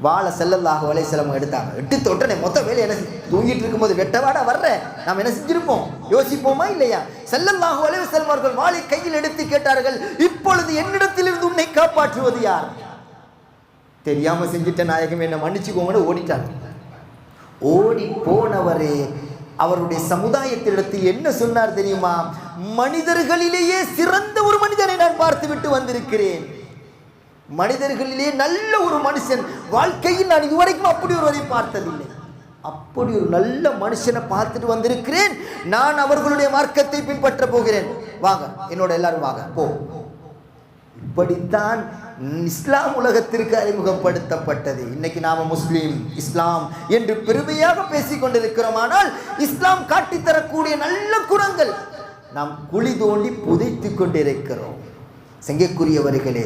வாழை ஸல்லல்லாஹு அலைஹி வஸல்லம் எடுத்தாங்க. எடுத்து உடனே மொத்த வேலை என்ன, தூங்கிட்டு இருக்கும்போது வெட்டவாடா வர்ற, நாம் என்ன செஞ்சிருப்போம், யோசிப்போமா இல்லையா? ஸல்லல்லாஹு அலைஹி வஸல்லம் அவர்கள் வாளை கையில் எடுத்து கேட்டார்கள், இப்பொழுது என்னிடத்திலிருந்து உன்னை காப்பாற்றுவது யார்? தெரியாம செஞ்சிட்ட நாயகம், என்ன மன்னிச்சுக்கோங்கன்னு ஓடிட்டாங்க. ஓடி போனவரே அவருடைய சமுதாயத்திடத்தில் என்ன சொன்னார் தெரியுமா? மனிதர்களிலேயே சிறந்த ஒரு மனிதனை நான் பார்த்து விட்டு வந்திருக்கிறேன். மனிதர்களிலே நல்ல ஒரு மனுஷன், வாழ்க்கையில் நான் இதுவரைக்கும் அப்படி ஒருவரை பார்த்ததில்லை. அப்படி ஒரு நல்ல மனுஷனை பார்த்துட்டு வந்திருக்கிறேன். நான் அவர்களுடைய மார்க்கத்தை பின்பற்ற போகிறேன், வாங்க என்னோட எல்லாரும் வாங்க போ. இப்படித்தான் இஸ்லாம் உலகத்திற்கு அறிமுகப்படுத்தப்பட்டது. இன்னைக்கு நாம முஸ்லீம், இஸ்லாம் என்று பெருமையாக பேசிக் கொண்டிருக்கிறோம். ஆனால் இஸ்லாம் காட்டித்தரக்கூடிய நல்ல குணங்கள் நாம் குழி தோண்டி புதைத்து கொண்டிருக்கிறோம். சங்கைக்குரியவர்களே,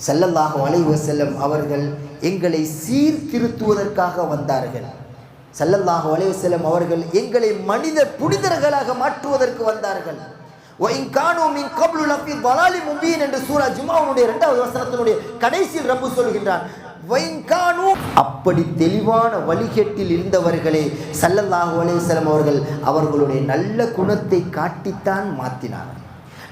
ஸல்லல்லாஹு அலைஹி வஸல்லம் அவர்கள் எங்களை சீர்திருத்துவதற்காக வந்தார்கள். ஸல்லல்லாஹு அலைஹி வஸல்லம் அவர்கள் எங்களை மனித புனிதர்களாக மாற்றுவதற்கு வந்தார்கள். என்று சூரா ஜுமாவுடைய 2வது வசனத்தினுடைய கடைசியில் ரப்பு சொல்கின்றான், அப்படி தெளிவான வழிகேட்டில் இருந்தவர்களே ஸல்லல்லாஹு அலைஹி வஸல்லம் அவர்கள் அவர்களுடைய நல்ல குணத்தை காட்டித்தான் மாற்றினார்.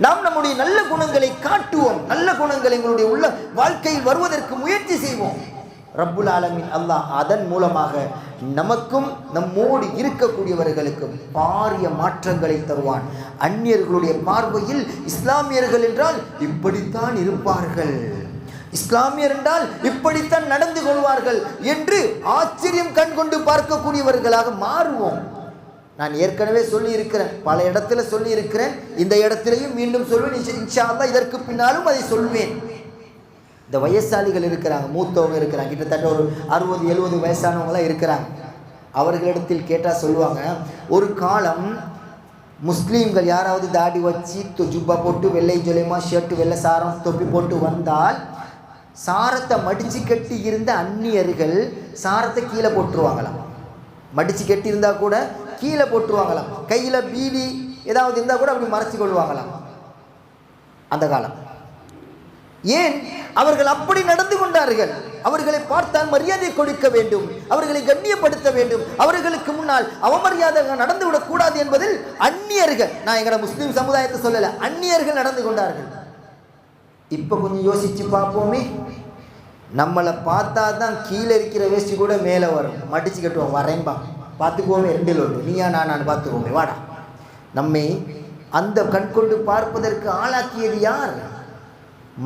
நாம் நம்முடைய நல்ல குணங்களை காட்டுவோம், நல்ல குணங்கள் எங்களுடைய உள்ள வாழ்க்கையில் வருவதற்கு முயற்சி செய்வோம். ரப்புல் ஆலமீன் அல்லாஹ் அதன் மூலமாக நமக்கும் நம்மோடு இருக்கக்கூடியவர்களுக்கும் பாரிய மாற்றங்களை தருவான். அந்நியர்களுடைய பார்வையில் இஸ்லாமியர்கள் என்றால் இப்படித்தான் இருப்பார்கள், இஸ்லாமியர் என்றால் இப்படித்தான் நடந்து கொள்வார்கள் என்று ஆச்சரியம் கண்கொண்டு பார்க்கக்கூடியவர்களாக மாறுவோம். நான் ஏற்கனவே சொல்லி இருக்கிறேன், பல இடத்துல சொல்லி இருக்கிறேன், இந்த இடத்திலையும் மீண்டும் சொல்வேன். இன்ஷா அல்லாஹ் இதற்கு பின்னாலும் அதை சொல்வேன். இந்த வயசாளிகள் இருக்கிறாங்க, மூத்தவங்க இருக்கிறாங்க, கிட்டத்தட்ட ஒரு 60-70 வயசானவங்களாம் இருக்கிறாங்க. அவர்களிடத்தில் கேட்டால் சொல்லுவாங்க, ஒரு காலம் முஸ்லீம்கள் யாராவது தாடி வச்சு ஜுப்பா போட்டு வெள்ளை ஜொலைமா ஷர்ட் வெள்ளை சாரம் தொப்பி போட்டு வந்தால் சாரத்தை மடிச்சு கட்டி இருந்த அந்நியர்கள் சாரத்தை கீழே போட்டுருவாங்களாம். மடிச்சு கட்டி இருந்தால் கூட கீழே போட்டுருவாங்களாம். கையில் பீடி ஏதாவது இருந்தால் கூட அப்படி மறைச்சு கொள்வாங்களாம் அந்த காலம். ஏன் அவர்கள் அப்படி நடந்து கொண்டார்கள்? அவர்களை பார்த்தால் மரியாதை கொடுக்க வேண்டும், அவர்களை கண்ணியப்படுத்த வேண்டும், அவர்களுக்கு முன்னால் அவமரியாதை நடந்துவிடக் கூடாது என்பதில் அந்நியர்கள், நான் எங்களோட முஸ்லீம் சமுதாயத்தை சொல்லலை, அந்நியர்கள் நடந்து கொண்டார்கள். இப்போ கொஞ்சம் யோசிச்சு பார்ப்போமே, நம்மளை பார்த்தா தான் கீழே இருக்கிற வேஷ்டி கூட மேலே வரும், மடிச்சு கட்டுவோம், வரேன்பா பார்த்துக்குவோமே, 2 ஒன்று நீயா நான் பார்த்துக்குவோமே வாடா. நம்மை அந்த கண்கொண்டு பார்ப்பதற்கு ஆளாக்கியது யார்?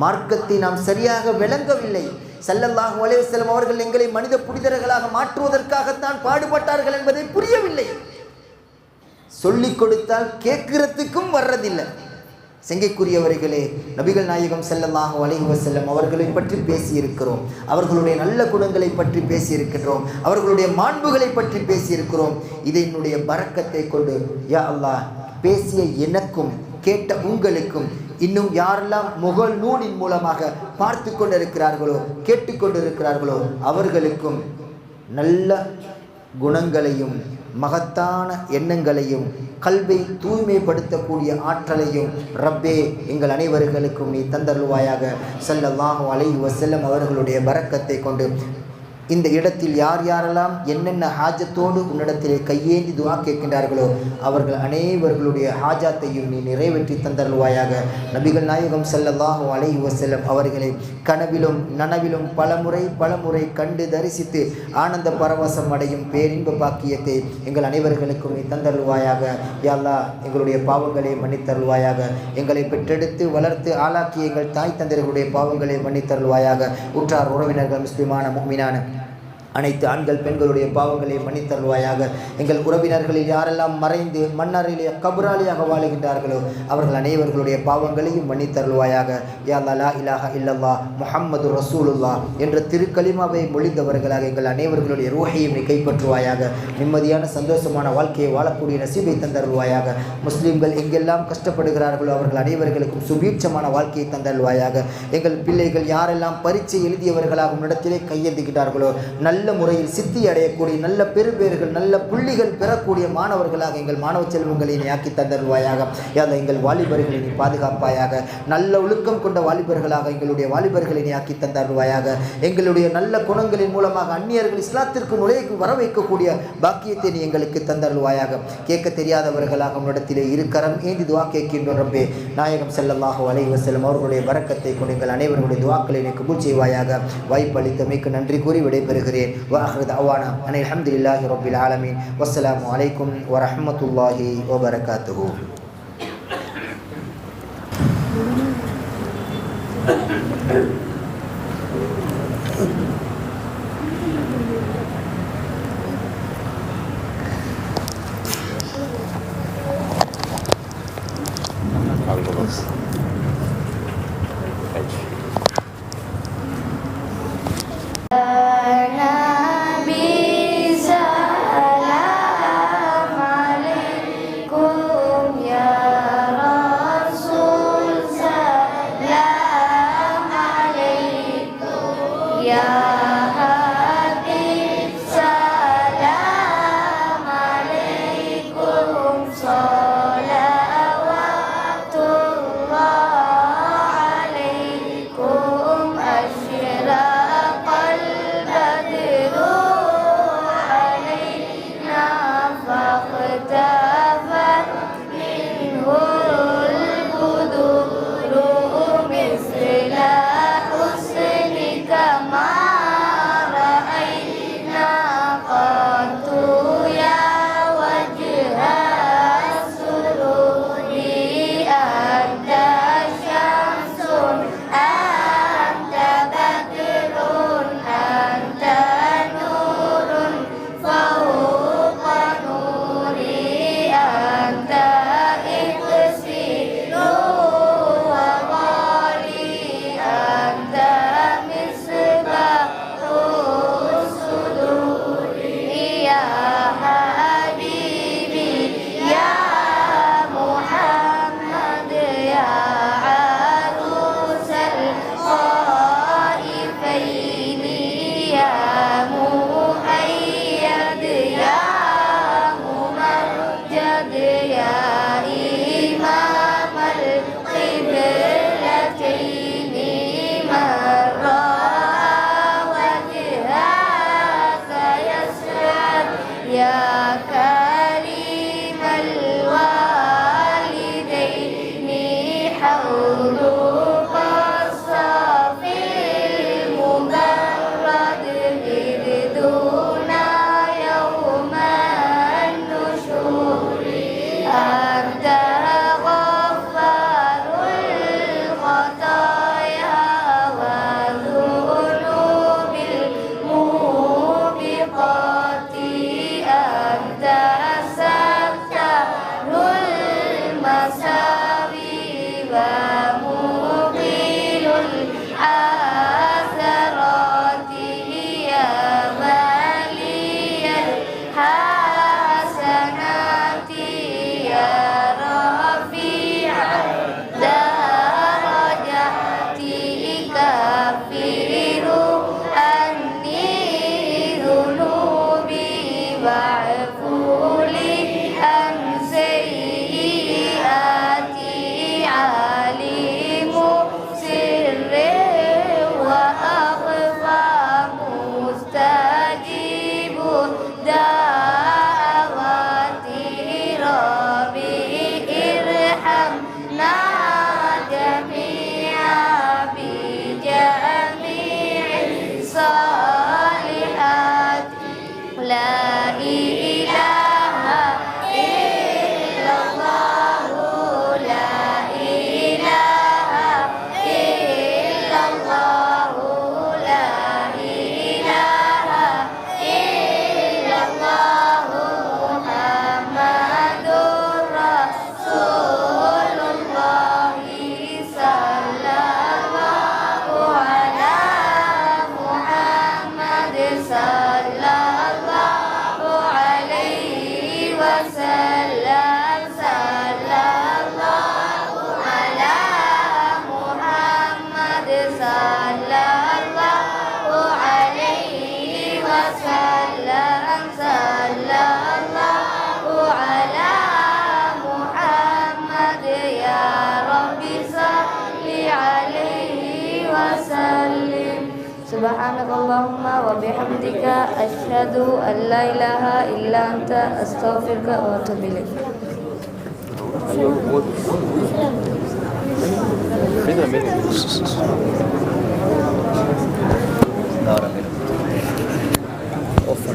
மார்க்கத்தை நாம் சரியாக விளங்கவில்லை. ஸல்லல்லாஹு அலைஹி வஸல்லம் அவர்கள் எங்களை மனித புனிதர்களாக மாற்றுவதற்காகத்தான் பாடுபட்டார்கள் என்பதை புரியவில்லை. சொல்லிக் கொடுத்தால் கேட்கிறதுக்கும் வர்றதில்லை. செங்கைக்குரியவர்களே, நபிகள் நாயகம் ஸல்லல்லாஹு அலைஹி வஸல்லம் அவர்களை பற்றி பேசியிருக்கிறோம், அவர்களுடைய நல்ல குணங்களை பற்றி பேசியிருக்கிறோம், அவர்களுடைய மாண்புகளை பற்றி பேசியிருக்கிறோம். இதனுடைய பரக்கத்தை கொண்டு யா அல்லாஹ் பேசிய எனக்கும் கேட்ட உங்களுக்கும் இன்னும் யாரெல்லாம் முகல் நூலின் மூலமாக பார்த்து கொண்டிருக்கிறார்களோ கேட்டுக்கொண்டிருக்கிறார்களோ அவர்களுக்கும் நல்ல குணங்களையும் மகத்தான எண்ணங்களையும் கல்வை தூய்மைப்படுத்தக்கூடிய ஆற்றலையும் ரப்பே எங்கள் அனைவர்களுக்கும் நீ தந்தருள்வாயாக. ஸல்லல்லாஹு அலைஹி வஸல்லம் அவர்களுடைய பரக்கத்தை கொண்டு இந்த இடத்தில் யார் யாரெல்லாம் என்னென்ன ஹாஜத்தோடு உன்னிடத்திலே கையேந்தி துஆ கேட்கின்றார்களோ அவர்கள் அனைவர்களுடைய ஹாஜாத்தையும் நீ நிறைவேற்றி தந்தருள்வாயாக. நபிகள் நாயகம் ஸல்லல்லாஹு அலைஹி வஸல்லம் அவர்களை கனவிலும் நனவிலும் பலமுறை கண்டு தரிசித்து ஆனந்த பரவசம் அடையும் பேரின்ப பாக்கியத்தை எங்கள் அனைவர்களுக்கும் நீ தந்தருள்வாயாக. யா அல்லாஹ் எங்களுடைய பாவங்களை மன்னித்தருள்வாயாக. எங்களை பெற்றெடுத்து வளர்த்து ஆளாக்கிய எங்கள் தாய் தந்தையர்களுடைய பாவங்களை மன்னித்தருள்வாயாக. உற்றார் உறவினர்கள் முஸ்லிமான முஃமினான அனைத்து ஆண்கள் பெண்களுடைய பாவங்களை மன்னித்தருள்வாயாக. எங்கள் உறவினர்களில் யாரெல்லாம் மறைந்து மன்னரிலே கபராலியாக வாழுகின்றார்களோ அவர்கள் அனைவர்களுடைய பாவங்களையும் மன்னித்தருள்வாயாக. யா அல்லாஹ் லா இலாஹா இல்லல்லாஹ் முஹம்மது ரசூலுல்லாஹ் என்ற திருக்கலிமாவை மொழிந்தவர்களாக எங்கள் அனைவர்களுடைய ரூஹையும் நீ கைப்பற்றுவாயாக. நிம்மதியான சந்தோஷமான வாழ்க்கையை வாழக்கூடிய நசீபை தந்தருள்வாயாக. முஸ்லீம்கள் எங்கெல்லாம் கஷ்டப்படுகிறார்களோ அவர்கள் அனைவர்களுக்கும் சுபீட்சமான வாழ்க்கையை தந்தருள்வாயாக. எங்கள் பிள்ளைகள் யாரெல்லாம் பரீட்சை எழுதியவர்களாக உன்னிடத்திலே கையெழுந்துகிறார்களோ நல்ல முறையில் சித்தி அடையக்கூடிய நல்ல பெருபேறுகள் நல்ல புள்ளிகள் பெறக்கூடிய மாணவர்களாக எங்கள் மாணவ செல்வங்களை நீ ஆக்கி தந்தருள்வாயாக. யாத எங்கள் வாலிபர்களை நீ பாதுகாப்பாயாக. நல்ல ஒழுக்கம் கொண்ட வாலிபர்களாக எங்களுடைய வாலிபர்களை நீ ஆக்கி தந்தருள்வாயாக. எங்களுடைய நல்ல குணங்களின் மூலமாக அந்நியர்கள் இஸ்லாத்திற்கு வர வைக்கக்கூடிய பாக்கியத்தை நீ எங்களுக்கு தந்தருள்வாயாக. கேட்க தெரியாதவர்களாக உன்னிடத்திலே இருக்கரம் ஏந்தி துஆ கேட்கின்றோம் ரப்பே. நாயகம் ஸல்லல்லாஹு அலைஹி வஸல்லம் அவர்களுடைய பரக்கத்தை கொண்டு எங்கள் அனைவருடைய துஆக்களை நீ கபூல் செய்வாயாக. வாய்ப்பளித்தமைக்கு நன்றி கூறி விடைபெறுகிறேன். وآخر دعوانا أن الحمد لله رب العالمين والسلام عليكم ورحمة الله وبركاته.
مثل حسنك ما صلى الله عليه وسلم صلى الله على محمد يا رب صل عليه وسلم سبحانك اللهم وبحمدك أشهد أن لا إله إلا أنت أستغفرك وأتوب إليك.
Ahora